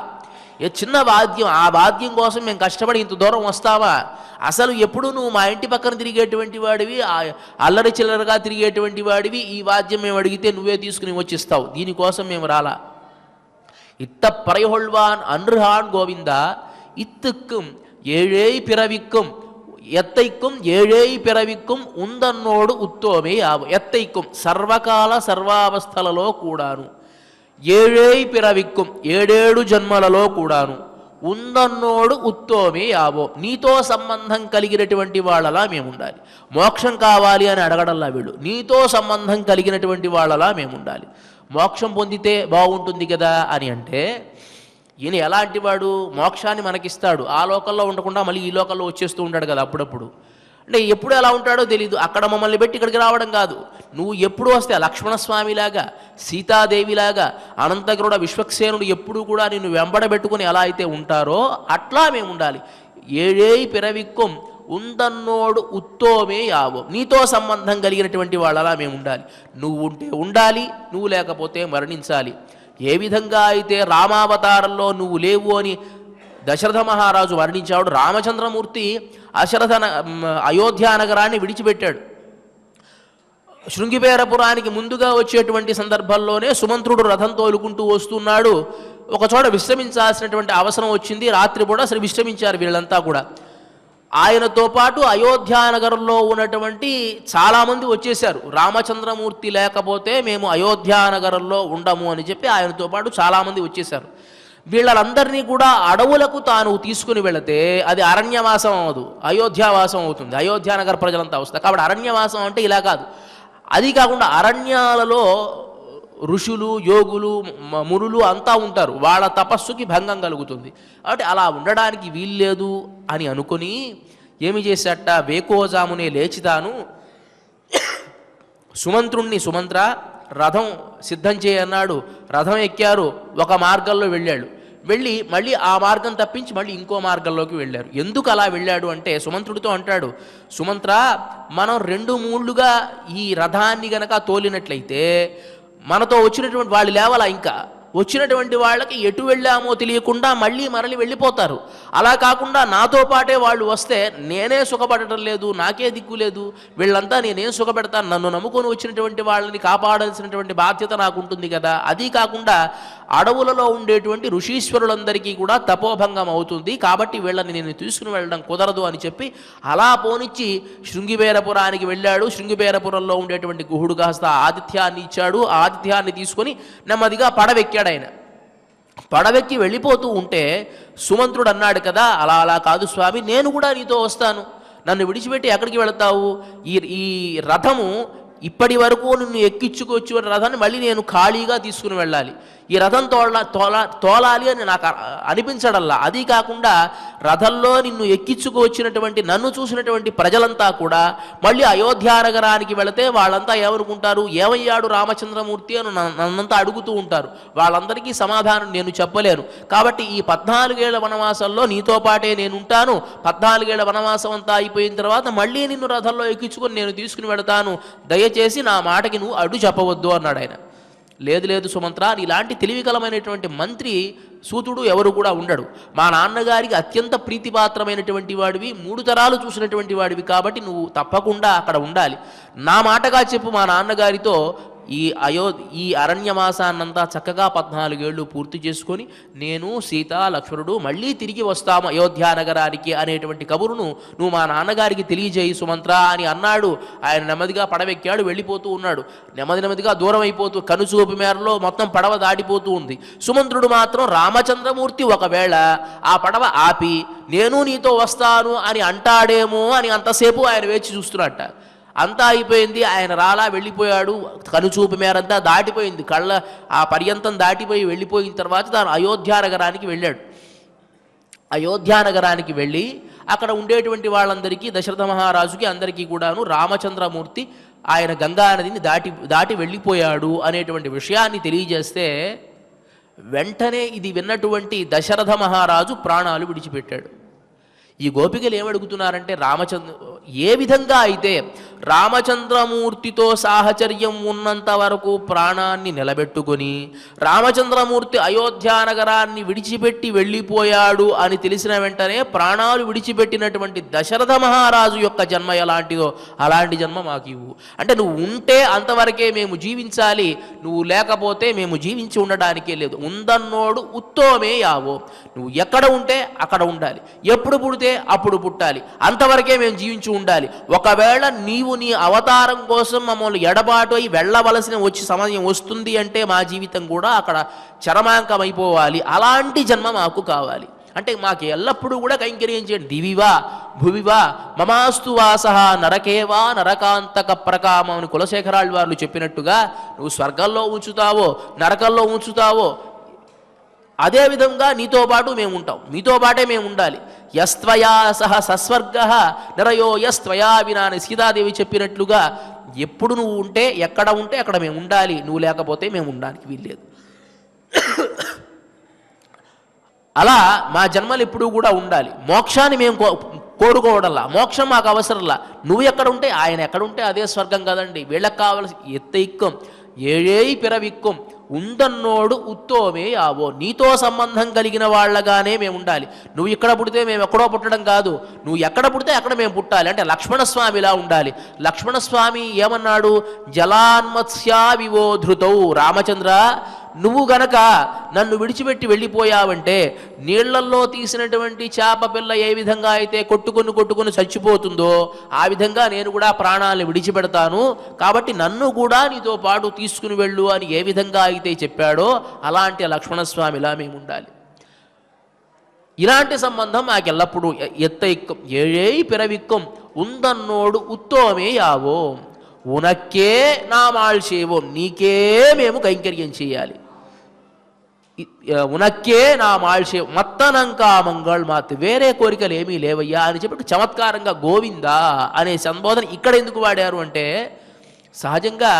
ఏ చిన్న వాద్యం, ఆ వాద్యం కోసం మేము కష్టపడి ఇంత దూరం వస్తావా? అసలు ఎప్పుడు నువ్వు మా ఇంటి పక్కన తిరిగేటువంటి వాడివి, అల్లరి చిల్లరగా తిరిగేటువంటి వాడివి. ఈ వాద్యం మేము అడిగితే నువ్వే తీసుకుని వచ్చిస్తావు. దీనికోసం మేము రాలా. இத்த பறைகொள்வான் அன்றுகான் கோவிந்தா இத்துக்கும் ஏழேய் பிறவிக்கும் எத்தைக்கும் ஏழேய் பிறவிக்கும் ఉందన్నోడు ఉత్తోమే ఆవు ఎత్తైக்கும் సర్వకాల సర్వావస్థలలో కూడాను ఏഴేయ్ పిరవిక్కుం ఏడేడు జన్మలలో కూడాను ఉందన్నోడు ఉత్తోమే ఆవో నీతో సంబంధం కలిగినటువంటి వాళ్ళలా మేము ఉండాలి. మోక్షం కావాలి అని అడగడంలా వీళ్ళు, నీతో సంబంధం కలిగినటువంటి వాళ్ళలా మేము ఉండాలి. మోక్షం పొందితే బాగుంటుంది కదా అని అంటే ఈయన ఎలాంటి వాడు? మోక్షాన్ని మనకిస్తాడు, ఆ లోకంలో ఉండకుండా మళ్ళీ ఈ లోకంలో వచ్చేస్తూ ఉంటాడు కదా అప్పుడప్పుడు. అంటే ఎప్పుడు ఎలా ఉంటాడో తెలీదు. అక్కడ మమ్మల్ని పెట్టి ఇక్కడికి రావడం కాదు, నువ్వు ఎప్పుడు వస్తే లక్ష్మణస్వామిలాగా సీతాదేవిలాగా అనంతగరుడ విశ్వక్సేనుడు ఎప్పుడు కూడా నిన్ను వెంబడబెట్టుకుని ఎలా అయితే ఉంటారో అట్లా మేము ఉండాలి. ఏഴేయ్ పిరవిక్కుం ఉందన్నోడు ఉత్తోమే యావో నీతో సంబంధం కలిగినటువంటి వాళ్ళలా మేము ఉండాలి. నువ్వు ఉంటే ఉండాలి, నువ్వు లేకపోతే మరణించాలి. ఏ విధంగా అయితే రామావతారంలో నువ్వు లేవు అని దశరథ మహారాజు వర్ణించాడు, రామచంద్రమూర్తి అయోధ్యా నగరాన్ని విడిచిపెట్టాడు. శృంగిబేరపురానికి ముందుగా వచ్చేటువంటి సందర్భంలోనే సుమంత్రుడు రథం తోలుకుంటూ వస్తున్నాడు. ఒకచోట విశ్రమించాల్సినటువంటి అవసరం వచ్చింది. రాత్రి కూడా అసలు విశ్రమించారు వీళ్ళంతా కూడా. ఆయనతో పాటు అయోధ్యానగరంలో ఉన్నటువంటి చాలామంది వచ్చేశారు. రామచంద్రమూర్తి లేకపోతే మేము అయోధ్యానగరంలో ఉండము అని చెప్పి ఆయనతో పాటు చాలామంది వచ్చేశారు. వీళ్ళందరినీ కూడా అడవులకు తాను తీసుకుని వెళితే అది అరణ్యవాసం అవ్వదు, అయోధ్యావాసం అవుతుంది. అయోధ్యానగర ప్రజలంతా వస్తారు. కాబట్టి అరణ్యవాసం అంటే ఇలా కాదు. అది కాకుండా అరణ్యాలలో ఋషులు, యోగులు, మునులు అంతా ఉంటారు, వాళ్ళ తపస్సుకి భంగం కలుగుతుంది. కాబట్టి అలా ఉండడానికి వీల్లేదు అని అనుకుని ఏమి చేశాట, వేకోజామునే లేచితాను సుమంత్రుణ్ణి, సుమంత్ర రథం సిద్ధం చేయన్నాడు. రథం ఎక్కారు, ఒక మార్గంలో వెళ్ళాడు. వెళ్ళి మళ్ళీ ఆ మార్గం తప్పించి మళ్ళీ ఇంకో మార్గంలోకి వెళ్ళారు. ఎందుకు అలా వెళ్ళాడు అంటే సుమంత్రుడితో అంటాడు, సుమంత్ర మనం 2 మూళ్ళుగా ఈ రథాన్ని గనక తోలినట్లయితే మనతో వచ్చినటువంటి వాళ్ళు లేవాలా, ఇంకా వచ్చినటువంటి వాళ్ళకి ఎటు వెళ్ళామో తెలియకుండా మళ్ళీ మరలి వెళ్ళిపోతారు. అలా కాకుండా నాతో పాటే వాళ్ళు వస్తే నేనే సుఖపడటం లేదు, నాకే దిక్కు లేదు, వీళ్ళంతా నేనేం సుఖపెడతాను, నన్ను నమ్ముకొని వచ్చినటువంటి వాళ్ళని కాపాడాల్సినటువంటి బాధ్యత నాకు ఉంటుంది కదా. అది కాకుండా అడవులలో ఉండేటువంటి ఋషీశ్వరులందరికీ కూడా తపోభంగం అవుతుంది, కాబట్టి వీళ్ళని నేను తీసుకుని వెళ్ళడం కుదరదు అని చెప్పి అలా పోనిచ్చి శృంగిబేరపురానికి వెళ్ళాడు. శృంగిబేరపురంలో ఉండేటువంటి గుహుడు కాస్త ఆతిథ్యాన్ని ఇచ్చాడు. ఆ ఆతిథ్యాన్ని తీసుకొని నెమ్మదిగా పడవెక్కాడు. ఆయన పడవెక్కి వెళ్ళిపోతూ ఉంటే సుమంత్రుడు అన్నాడు కదా, అలా అలా కాదు స్వామి, నేను కూడా నీతో వస్తాను, నన్ను విడిచిపెట్టి ఎక్కడికి వెళతావు? ఈ రథము ఇప్పటి వరకు నిన్ను ఎక్కించుకొచ్చి రథాన్ని మళ్ళీ నేను ఖాళీగా తీసుకుని వెళ్ళాలి. ఈ రథం తోలాలి అని నాకు అనిపించడల్లా. అది కాకుండా రథంలో నిన్ను ఎక్కించుకొచ్చినటువంటి నన్ను చూసినటువంటి ప్రజలంతా కూడా మళ్ళీ అయోధ్యానగరానికి వెళితే వాళ్ళంతా ఏమనుకుంటారు, ఏమయ్యాడు రామచంద్రమూర్తి అని నన్నంతా అడుగుతూ ఉంటారు. వాళ్ళందరికీ సమాధానం నేను చెప్పలేను. కాబట్టి ఈ 14 ఏళ్ల వనవాసంలో నీతో పాటే నేను ఉంటాను. 14 ఏళ్ల వనవాసం అంతా అయిపోయిన తర్వాత మళ్ళీ నిన్ను రథంలో ఎక్కించుకొని నేను తీసుకుని వెళతాను, దయచేసి నా మాటకి నువ్వు అడ్డు చెప్పవద్దు అన్నాడు ఆయన. లేదు లేదు సుమంత్ర, ఇలాంటి తెలివికలమైనటువంటి మంత్రి సూతుడు ఎవరు కూడా ఉండడు. మా నాన్నగారికి అత్యంత ప్రీతిపాత్రమైనటువంటి వాడివి, 3 తరాలు చూసినటువంటి వాడివి, కాబట్టి నువ్వు తప్పకుండా అక్కడ ఉండాలి. నా మాటగా చెప్పు మా నాన్నగారితో ఈ అరణ్యవాసాన్నంతా చక్కగా 14 ఏళ్ళు పూర్తి చేసుకొని నేను, సీత, లక్ష్మణుడు మళ్ళీ తిరిగి వస్తాము అయోధ్యానగరానికి అనేటువంటి కబురును నువ్వు మా నాన్నగారికి తెలియజేయి సుమంత్ర అని అన్నాడు. ఆయన నెమ్మదిగా పడవెక్కాడు, వెళ్ళిపోతూ ఉన్నాడు. నెమ్మదిగా దూరం అయిపోతూ కనుచూపు మేరలో మొత్తం పడవ దాటిపోతూ ఉంది. సుమంత్రుడు మాత్రం రామచంద్రమూర్తి ఒకవేళ ఆ పడవ ఆపి నేను నీతో వస్తాను అని అంటాడేమో అని అంతసేపు ఆయన వేచి చూస్తున్నట్ట. అంతా అయిపోయింది, ఆయన రాలా, వెళ్ళిపోయాడు. కనుచూపు మేరంతా దాటిపోయింది, కళ్ళ ఆ పర్యంతం దాటిపోయి వెళ్ళిపోయిన తర్వాత తాను అయోధ్యానగరానికి వెళ్ళాడు. అయోధ్యానగరానికి వెళ్ళి అక్కడ ఉండేటువంటి వాళ్ళందరికీ, దశరథ మహారాజుకి అందరికీ కూడాను రామచంద్రమూర్తి ఆయన గంగానదిని దాటి వెళ్ళిపోయాడు అనేటువంటి విషయాన్ని తెలియజేస్తే వెంటనే ఇది విన్నటువంటి దశరథ మహారాజు ప్రాణాలు విడిచిపెట్టాడు. ఈ గోపికలు ఏమడుగుతున్నారంటే ఏ విధంగా అయితే రామచంద్రమూర్తితో సాహచర్యం ఉన్నంత వరకు ప్రాణాన్ని నిలబెట్టుకొని రామచంద్రమూర్తి అయోధ్యానగరాన్ని విడిచిపెట్టి వెళ్ళిపోయాడు అని తెలిసిన వెంటనే ప్రాణాలు విడిచిపెట్టినటువంటి దశరథ మహారాజు యొక్క జన్మ ఎలాంటిదో అలాంటి జన్మ మాకు ఇవ్వు. అంటే నువ్వు ఉంటే అంతవరకే మేము జీవించాలి, నువ్వు లేకపోతే మేము జీవించి ఉండడానికే లేదు. ఉందన్నోడు ఉత్తోమే యావో, నువ్వు ఎక్కడ ఉంటే అక్కడ ఉండాలి, ఎప్పుడు పుడితే అప్పుడు పుట్టాలి, అంతవరకే మేము జీవించి ఉండాలి. ఒకవేళ నీవు నీ అవతారం కోసం మమ్మల్ని ఎడబాటు అయి వెళ్ళవలసిన సమయం వస్తుంది అంటే మా జీవితం కూడా అక్కడ చరమాంకమైపోవాలి. అలాంటి జన్మ మాకు కావాలి. అంటే మాకు ఎల్లప్పుడూ కూడా కైంకర్యం చేయండి. దివివా భువివా మమాస్తు వాస నరకేవా నరకాంతక ప్రకామం అని కులశేఖరాళ్ళు వాళ్ళు చెప్పినట్టుగా నువ్వు స్వర్గంలో ఉంచుతావో నరకంలో ఉంచుతావో అదేవిధంగా నీతో పాటు మేము ఉంటాం, నీతో పాటే మేము ఉండాలి. యస్త్వయా సహ సస్వర్గ నరయో యస్త్వయా వినా అని సీతాదేవి చెప్పినట్లుగా ఎప్పుడు నువ్వు ఉంటే ఎక్కడ ఉంటే అక్కడ మేము ఉండాలి, నువ్వు లేకపోతే మేము ఉండడానికి వీల్లేదు. అలా మా జన్మలు ఎప్పుడూ కూడా ఉండాలి. మోక్షాన్ని మేము కోరుకోవడంలా, మోక్షం మాకు అవసరంలా. నువ్వు ఎక్కడ ఉంటే ఆయన ఎక్కడ ఉంటే అదే స్వర్గం కదండి. వీళ్ళకి కావలసి ఎత్తైక్కం ఏഴേയി పిరవిక్కం ఉందన్నోడు ఉత్తోమే యావో, నీతో సంబంధం కలిగిన వాళ్ళగానే మేము ఉండాలి. నువ్వు ఇక్కడ పుడితే మేము ఎక్కడో పుట్టడం కాదు, నువ్వు ఎక్కడ పుడితే అక్కడ మేము పుట్టాలి. అంటే లక్ష్మణస్వామిలా ఉండాలి. లక్ష్మణస్వామి ఏమన్నాడు? జలాన్మత్స్యా వివోధృతౌ, రామచంద్ర నువ్వు గనక నన్ను విడిచిపెట్టి వెళ్ళిపోయావంటే నీళ్లల్లో తీసినటువంటి చేప పిల్ల ఏ విధంగా అయితే కొట్టుకుని చచ్చిపోతుందో ఆ విధంగా నేను కూడా ప్రాణాలను విడిచిపెడతాను, కాబట్టి నన్ను కూడా నీతో పాటు తీసుకుని వెళ్ళు అని ఏ విధంగా అయితే చెప్పాడో అలాంటి లక్ష్మణస్వామిలా మేము ఉండాలి. ఇలాంటి సంబంధం మాకు ఎల్లప్పుడూ ఎత్తైక్కం ఏഴേയി పిరవిక్కం ఉందన్నోడు ఉత్తోమే యావో, ఉనక్కే నామాళ్ చేవోం, నీకే మేము కైంకర్యం చేయాలి. ఉనక్కే నా మాల్షే మత్తనంకా మంగళ్ మాత్, వేరే కోరికలు ఏమీ లేవయ్యా అని చెప్పి చమత్కారంగా గోవిందా అనే సంబోధన ఇక్కడ ఎందుకు వాడారు అంటే, సహజంగా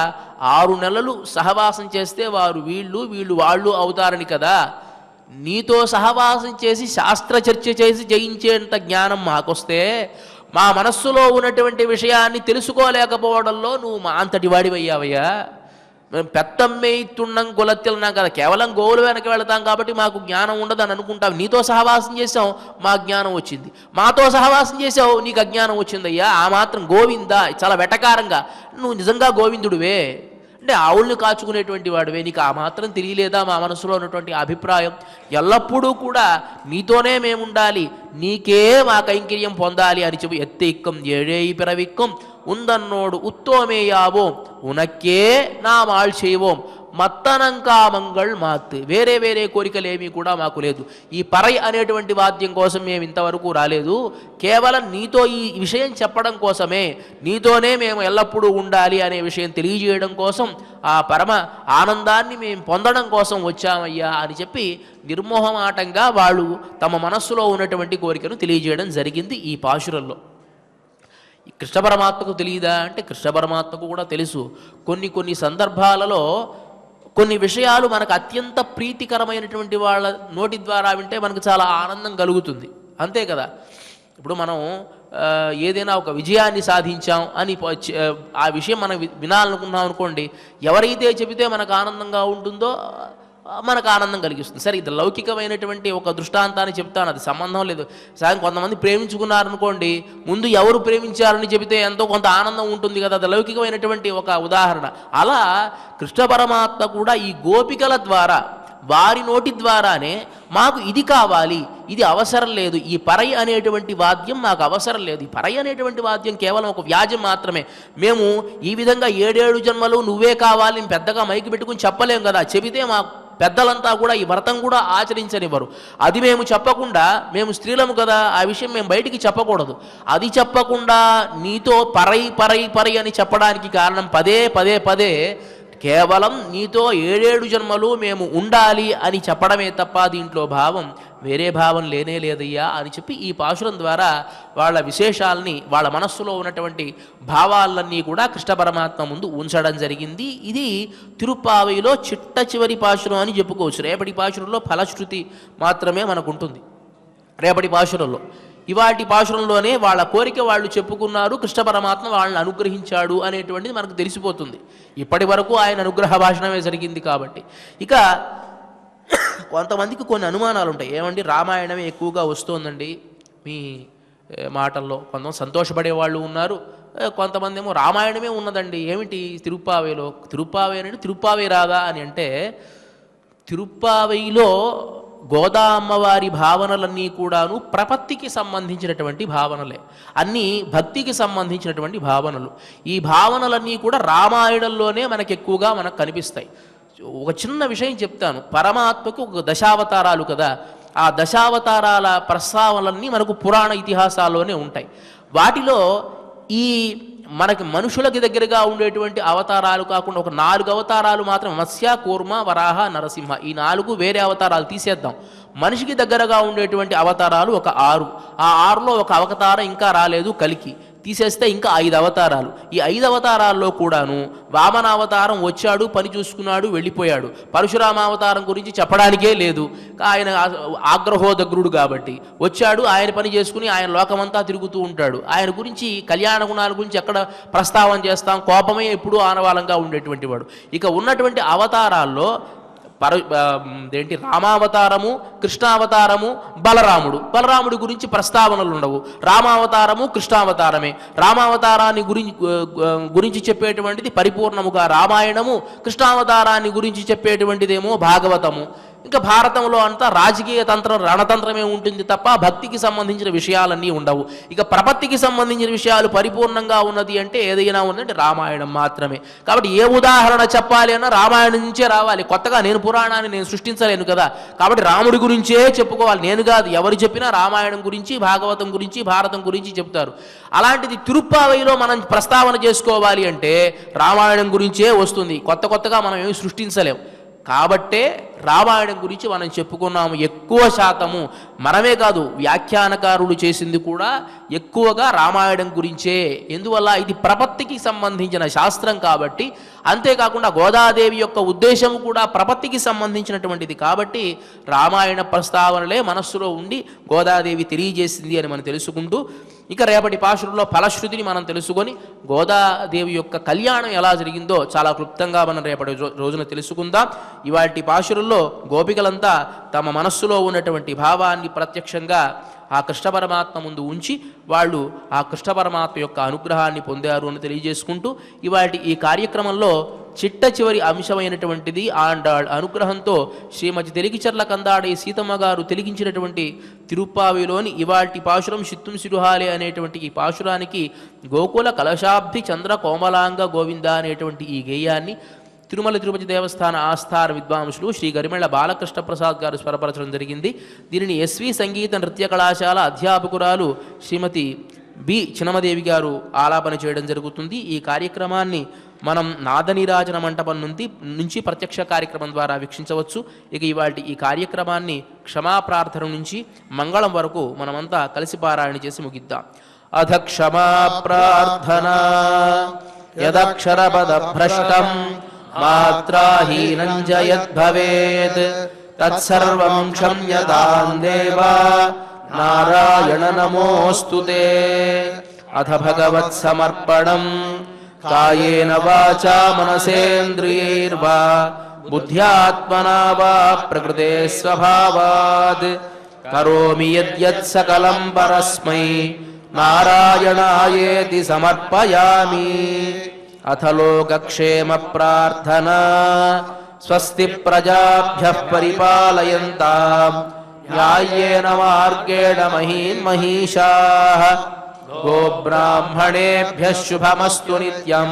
6 నెలలు సహవాసం చేస్తే వారు వీళ్ళు వాళ్ళు అవుతారని కదా. నీతో సహవాసం చేసి శాస్త్ర చర్చ చేసి జయించేంత జ్ఞానం మాకొస్తే మా మనస్సులో ఉన్నటువంటి విషయాన్ని తెలుసుకోలేకపోవడంలో నువ్వు మా అంతటి వాడివయ్యావయ్యా. మేము పెత్తమ్మేయిత్తున్నాం కులత్తిల్నాం కదా, కేవలం గోవులు వెనక వెళతాం కాబట్టి మాకు జ్ఞానం ఉండదని అనుకుంటాం. నీతో సహవాసం చేసావు మా జ్ఞానం వచ్చింది, మాతో సహవాసం చేసావు నీకు అజ్ఞానం వచ్చిందయ్యా. ఆ మాత్రం గోవిందా చాలా వెటకారంగా, నువ్వు నిజంగా గోవిందుడివే అంటే ఆవుల్ని కాచుకునేటువంటి వాడివే, నీకు ఆ మాత్రం తెలియలేదా మా మనసులో ఉన్నటువంటి అభిప్రాయం? ఎల్లప్పుడూ కూడా నీతోనే మేముండాలి, నీకే మా కైంకర్యం పొందాలి అని చెప్పి ఎత్తైక్కం ఏഴേയി పిరవిక్కం ఉందన్నోడు ఉత్తోమే యావో, ఉనక్కే నా మాళ్ చేయవోం మత్తనంకా మంగళ్ మాత్, వేరే కోరికలేమీ కూడా మాకు లేదు. ఈ పరై అనేటువంటి వాద్యం కోసం మేము ఇంతవరకు రాలేదు, కేవలం నీతో ఈ విషయం చెప్పడం కోసమే, నీతోనే మేము ఎల్లప్పుడూ ఉండాలి అనే విషయం తెలియజేయడం కోసం, ఆ పరమ ఆనందాన్ని మేము పొందడం కోసం వచ్చామయ్యా అని చెప్పి నిర్మోహమాటంగా వాళ్ళు తమ మనస్సులో ఉన్నటువంటి కోరికను తెలియజేయడం జరిగింది ఈ పాశురంలో. కృష్ణ పరమాత్మకు తెలియదా అంటే కృష్ణ పరమాత్మకు కూడా తెలుసు. కొన్ని సందర్భాలలో కొన్ని విషయాలు మనకు అత్యంత ప్రీతికరమైనటువంటి వాళ్ళ నోటి ద్వారా వింటే మనకు చాలా ఆనందం కలుగుతుంది, అంతే కదా. ఇప్పుడు మనం ఏదైనా ఒక విజయాన్ని సాధించాం అని ఆ విషయం మనం వినాలనుకున్నాం అనుకోండి, ఎవరైతే చెబితే మనకు ఆనందంగా ఉంటుందో మనకు ఆనందం కలిగిస్తుంది. సరే, ఇది లౌకికమైనటువంటి ఒక దృష్టాంతాన్ని చెప్తాను, అది సంబంధం లేదు. సరే, కొంతమంది ప్రేమించుకున్నారనుకోండి, ముందు ఎవరు ప్రేమించారని చెబితే ఎంతో కొంత ఆనందం ఉంటుంది కదా, అది లౌకికమైనటువంటి ఒక ఉదాహరణ. అలా కృష్ణ పరమాత్మ కూడా ఈ గోపికల ద్వారా, వారి నోటి ద్వారానే మాకు ఇది కావాలి, ఇది అవసరం లేదు, ఈ పరై అనేటువంటి వాద్యం మాకు అవసరం లేదు, ఈ పరై అనేటువంటి వాద్యం కేవలం ఒక వ్యాజం మాత్రమే. మేము ఈ విధంగా 7 జన్మలు నువ్వే కావాలి పెద్దగా మైకి పెట్టుకుని చెప్పలేం కదా, చెబితే మా పెద్దలంతా కూడా ఈ వ్రతం కూడా ఆచరించనివ్వరు. అది మేము చెప్పకుండా, మేము స్త్రీలము కదా, ఆ విషయం మేము బయటికి చెప్పకూడదు. అది చెప్పకుండా నీతో పరై అని చెప్పడానికి కారణం పదే కేవలం నీతో 7 జన్మలు మేము ఉండాలి అని చెప్పడమే తప్ప దీంట్లో భావం వేరే భావం లేనే లేదయ్యా అని చెప్పి ఈ పాశురం ద్వారా వాళ్ళ విశేషాలని, వాళ్ళ మనస్సులో ఉన్నటువంటి భావాలన్నీ కూడా కృష్ణ పరమాత్మ ముందు ఉంచడం జరిగింది. ఇది తిరుప్పావైలో చిట్ట చివరి పాశురం అని చెప్పుకోవచ్చు. రేపటి పాశురంలో ఫలశ్రుతి మాత్రమే మనకు ఉంటుంది. రేపటి పాశురంలో ఇవాటి పాశురంలోనే వాళ్ళ కోరిక వాళ్ళు చెప్పుకున్నారు, కృష్ణ పరమాత్మ వాళ్ళని అనుగ్రహించాడు అనేటువంటిది మనకు తెలిసిపోతుంది. ఇప్పటి వరకు ఆయన అనుగ్రహ భాషణమే జరిగింది కాబట్టి. ఇక కొంతమందికి కొన్ని అనుమానాలు ఉంటాయి. ఏమండి, రామాయణమే ఎక్కువగా వస్తోందండి మీ మాటల్లో. కొంతమంది సంతోషపడే వాళ్ళు ఉన్నారు, కొంతమంది ఏమో రామాయణమే ఉన్నదండి, ఏమిటి తిరుప్పావేలో? తిరుప్పావే అంటే తిరుప్పావే రాదా అని అంటే, తిరుప్పావైలో గోదా అమ్మవారి భావనలన్నీ కూడాను ప్రపత్తికి సంబంధించినటువంటి భావనలే, అన్నీ భక్తికి సంబంధించినటువంటి భావనలు. ఈ భావనలన్నీ కూడా రామాయణంలోనే మనకు ఎక్కువగా మనకు కనిపిస్తాయి. ఒక చిన్న విషయం చెప్తాను. పరమాత్మకు ఒక దశావతారాలు కదా, ఆ దశావతారాల ప్రస్తావనలన్నీ మనకు పురాణ ఇతిహాసాల్లోనే ఉంటాయి. వాటిలో ఈ మనకి మనుషులకి దగ్గరగా ఉండేటువంటి అవతారాలు కాకుండా ఒక 4 అవతారాలు మాత్రం, మత్స్య, కూర్మ, వరాహ, నరసింహ, ఈ 4 వేరే అవతారాలు తీసేద్దాం. మనిషికి దగ్గరగా ఉండేటువంటి అవతారాలు ఒక 6. ఆ 6లో ఒక అవతారం ఇంకా రాలేదు, కలికి. తీసేస్తే ఇంకా 5 అవతారాలు. ఈ 5 అవతారాల్లో కూడాను వామనావతారం వచ్చాడు, పని చూసుకున్నాడు, వెళ్ళిపోయాడు. పరశురామావతారం గురించి చెప్పడానికే లేదు, ఆయన ఆగ్రహోదగ్రుడు కాబట్టి వచ్చాడు, ఆయన పని చేసుకుని ఆయన లోకమంతా తిరుగుతూ ఉంటాడు. ఆయన గురించి కళ్యాణ గుణాల గురించి ఎక్కడ ప్రస్తావన చేస్తాం? కోపమే ఎప్పుడూ ఆనవాలంగా ఉండేటువంటి వాడు. ఇక ఉన్నటువంటి అవతారాల్లో ఏంటి, రామావతారము, కృష్ణావతారము, బలరాముడి గురించి ప్రస్తావనలు ఉండవు. రామావతారము కృష్ణావతారమే. రామావతారాన్ని గురించి చెప్పేటువంటిది పరిపూర్ణముగా రామాయణము, కృష్ణావతారాన్ని గురించి చెప్పేటువంటిదేమో భాగవతము. ఇంకా భారతంలో అంతా రాజకీయ తంత్రం, రణతంత్రమే ఉంటుంది తప్ప భక్తికి సంబంధించిన విషయాలన్నీ ఉండవు. ఇక ప్రపత్తికి సంబంధించిన విషయాలు పరిపూర్ణంగా ఉన్నది అంటే ఏదైనా ఉందంటే రామాయణం మాత్రమే. కాబట్టి ఏ ఉదాహరణ చెప్పాలి అన్నా రామాయణం నుంచే రావాలి. కొత్తగా నేను పురాణాన్ని నేను సృష్టించలేను కదా, కాబట్టి రాముడి గురించే చెప్పుకోవాలి. నేను కాదు, ఎవరు చెప్పినా రామాయణం గురించి, భాగవతం గురించి, భారతం గురించి చెప్తారు. అలాంటిది తిరుప్పావైలో మనం ప్రస్తావన చేసుకోవాలి అంటే రామాయణం గురించే వస్తుంది. కొత్తగా మనం ఏమి సృష్టించలేం. కాబట్టే రామాయణం గురించి మనం చెప్పుకున్నాము. ఎక్కువ శాతము మనమే కాదు, వ్యాఖ్యానకారులు చేసింది కూడా ఎక్కువగా రామాయణం గురించే. ఎందువల్ల? ఇది ప్రపత్తికి సంబంధించిన శాస్త్రం కాబట్టి. అంతేకాకుండా గోదాదేవి యొక్క ఉద్దేశం కూడా ప్రపత్తికి సంబంధించినటువంటిది కాబట్టి రామాయణ ప్రస్తావనలే మనస్సులో ఉండి గోదాదేవి తెలియజేసింది అని మనం తెలుసుకుంటూ, ఇక రేపటి పాశురంలో ఫలశ్రుతిని మనం తెలుసుకొని గోదాదేవి యొక్క కళ్యాణం ఎలా జరిగిందో చాలా క్లుప్తంగా మనం రేపటి రోజున తెలుసుకుందాం. ఇవాటి పాశురంలో గోపికలంతా తమ మనస్సులో ఉన్నటువంటి భావాన్ని ప్రత్యక్షంగా ఆ కృష్ణ పరమాత్మ ముందు ఉంచి వాళ్ళు ఆ కృష్ణ పరమాత్మ యొక్క అనుగ్రహాన్ని పొందారు అని తెలియజేసుకుంటూ, ఇవాటి ఈ కార్యక్రమంలో చిట్ట చివరి అంశమైనటువంటిది ఆండాళ్ అనుగ్రహంతో శ్రీమతి తెలిగిచర్ల కందాడి సీతమ్మ గారు తెలిగించినటువంటి తిరుప్పావిలోని ఇవాటి పాశురం చిత్తుం సిరుహాలే అనేటువంటి ఈ పాశురానికి గోకుల కలశాబ్ది చంద్ర కోమలాంగ గోవింద అనేటువంటి ఈ గేయాన్ని తిరుమల తిరుపతి దేవస్థాన ఆస్థాన విద్వాంసులు శ్రీ గరిమెళ్ల బాలకృష్ణ ప్రసాద్ గారు స్వరపరచడం జరిగింది. దీనిని ఎస్వి సంగీత నృత్య కళాశాల అధ్యాపకురాలు శ్రీమతి బి చిన్నమదేవి గారు ఆలాపన చేయడం జరుగుతుంది. ఈ కార్యక్రమాన్ని మనం నాదనీరాజన మంటపం నుంచి ప్రత్యక్ష కార్యక్రమం ద్వారా వీక్షించవచ్చు. ఇక ఇవాటి ఈ కార్యక్రమాన్ని క్షమాప్రార్థన నుంచి మంగళం వరకు మనమంతా కలిసి పారాయణ చేసి ముగిద్దాం. అధ క్షమా ప్రార్థన యదక్షరపద భ్రష్టం మాత్రాహీనం చ యద్భవేత్ తత్సర్వం క్షమ్యతాం దేవా నారాయణ నమోస్తుతే. అథ భగవత్ సమర్పణం కాయేన వాచా మనసేంద్రియైర్వా బుద్ధ్యాత్మనా వా ప్రకృతే స్వభావాత్ కరోమి యద్యత్ సకలం పరస్మై నారాయణాయేతి సమర్పయామి. అథ లోకక్షేమ ప్రార్థనా స్వస్తి ప్రజాభ్యః పరిపాలయంతాం న్యాయేన మార్గేణ మహీమహీషాః గోబ్రాహ్మణేభ్యః శుభమస్తు నిత్యం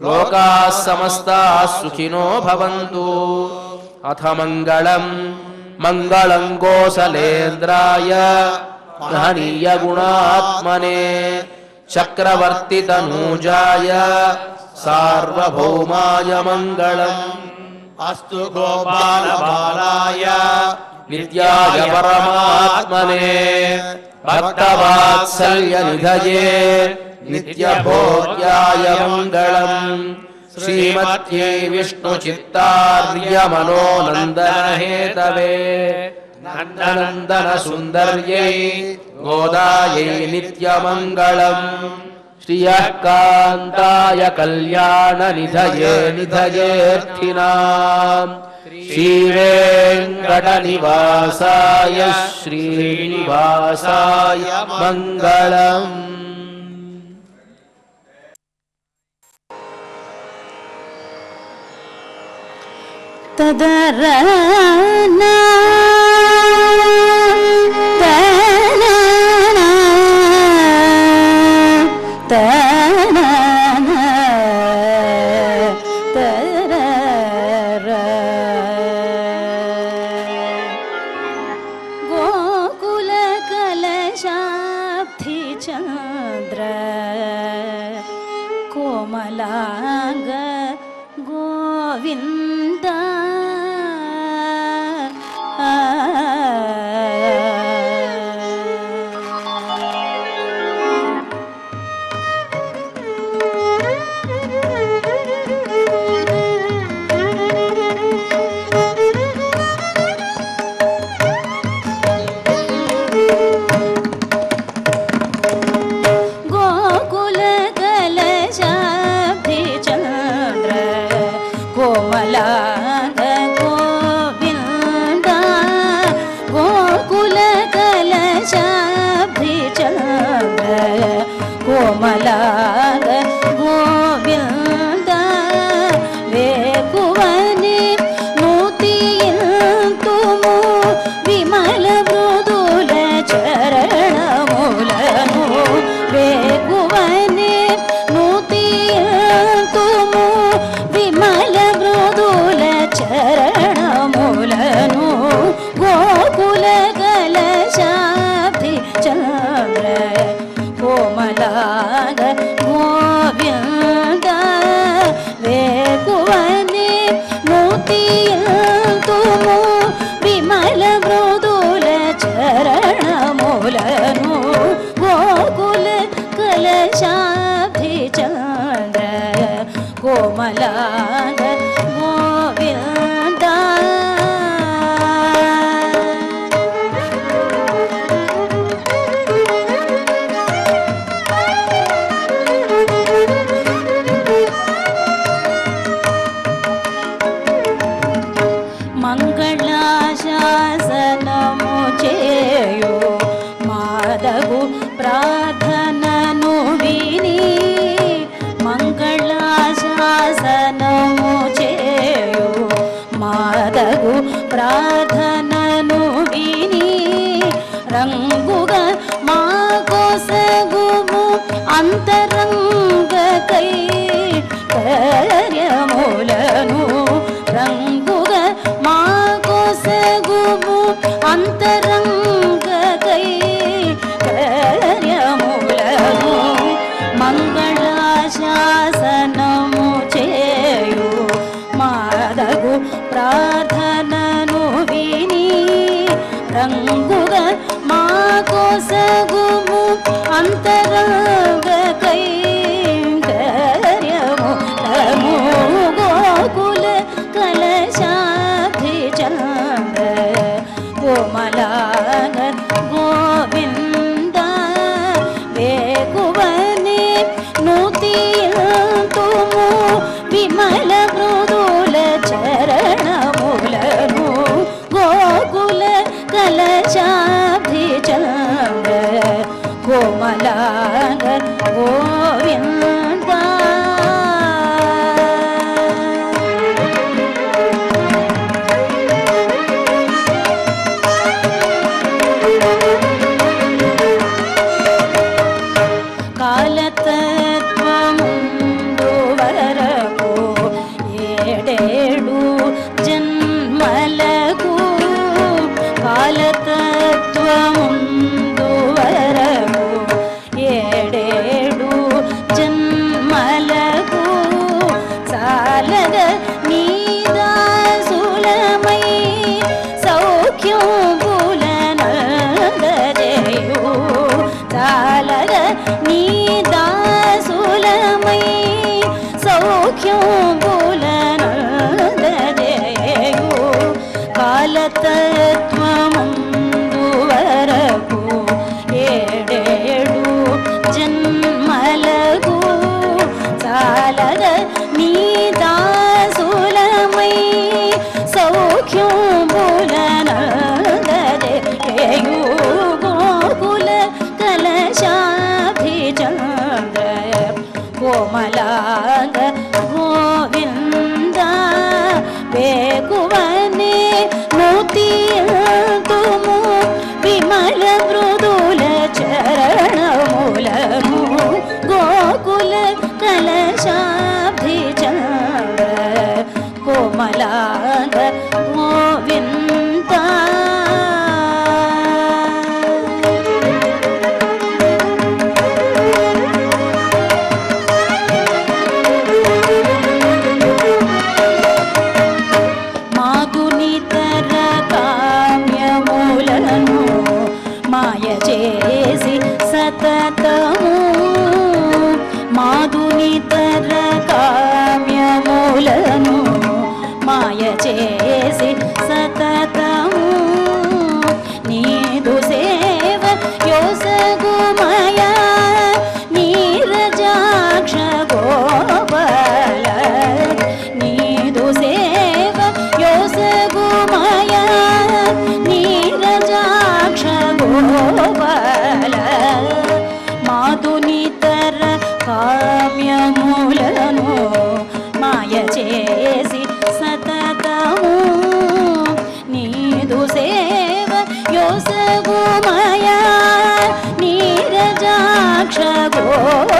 లోకాః సమస్తాః సుఖినో భవంతు. అథ మంగళం కోసలేంద్రాయ మహనీయ గుణాత్మనే చక్రవర్తి తనూజాయ సార్వభౌమాయ మంగళం. అస్తు గోపాల బాలాయ నిత్యాయ పరమాత్మనే భక్తవాత్సల్య నిధయే నిత్యభోగ్యాయ మంగళం. శ్రీమత్యై విష్ణు చిత్తార్య మనోనందన హేతవే నందనందన సుందర్యై గోదాయై నిత్యమంగళం శ్రియః కాంతాయ కళ్యాణ నిధయే నిధయేర్థినాం శ్రీవేంకట నివాసాయ శ్రీనివాసాయ మంగళం. తదరనా గోకుల కలశాబ్ధి చంద్ర కోమలాంగ గోవింద గోకుల కలశాబ్ధి చంద్ర కోమలాంగ గోవింద గోకుల కలశాబ్ధి చంద్ర కోమలాంగ గోవింద వేకువని నూతియంతుము విమల మృదుల చరణములను వేకువని నూతియంతుము విమల మృదుల చరణములను గోకుల కలశాబ్ధి చంద్ర కోమలాంగ గోవింద వేకువని నూతియంతుము విమల మృదుల చరణములను గోకుల కలశాబ్ధి చంద్ర కోమలాంగ గోవింద మంగళాశాసనము చేయు మాధవు ప్రార్థనను విని మంగళాశాసనము చేయు మాధవు ప్రార్థనను విని రంగుగా మా కోసగుము అంతరంగ కైకర్యములను రంగుగా మా కోసగుము అంతరంగ కైకర్యములను మంగళాశాసనము చేయు మాధవు ప్రార్థనను విని రంగుగా మా కోసగుము అంతరంగ కైకర్యములను గోకుల కలశాబ్ధి చంద్ర కోమలాంగ గోవింద వేకువని నూతియంతుము విమల మృదుల చరణములను గోకుల కలశాబ్ధి చంద్ర కోమలాంగ గోవింద కాలతత్వముందు వరకు ఏడేడు జన్మలకు కాలతత్వముందు వరకు ఏడేడు జన్మలకు చాలగా నీ దాసులమై సౌఖ్యములనందజేయు చాలగా నీ దాసులమై సౌఖ్యములనందజేయు కాల సతత్వముందు వరకు ఏడేడు జన్మలకు చాలగ నీ దాసులమై సౌఖ్యంబులనగదే ఏయు గోకుల కలశాభిచంద్ర కోమలాంగ గోవింద వేకువనే నూతియంతుము విమల మృదుల చరణములను గోకుల కలశాభిచంద్ర కోమలాంగ గోవింద మాధునితర కామ్యములను మాయ చేసి సతతము మాధునితర కామ్యములను మాయ చేసి సతతము నీదు సేవ యోసగుమయ నీరజాక్ష గోపాల నీదు సేవ యోసగుమయ నీరజాక్ష గోపాల మాధునితర కామ్యములను మాయ చేసి సతతము నీదు సేవ యోసగుమయ నీరజాక్ష గోపాల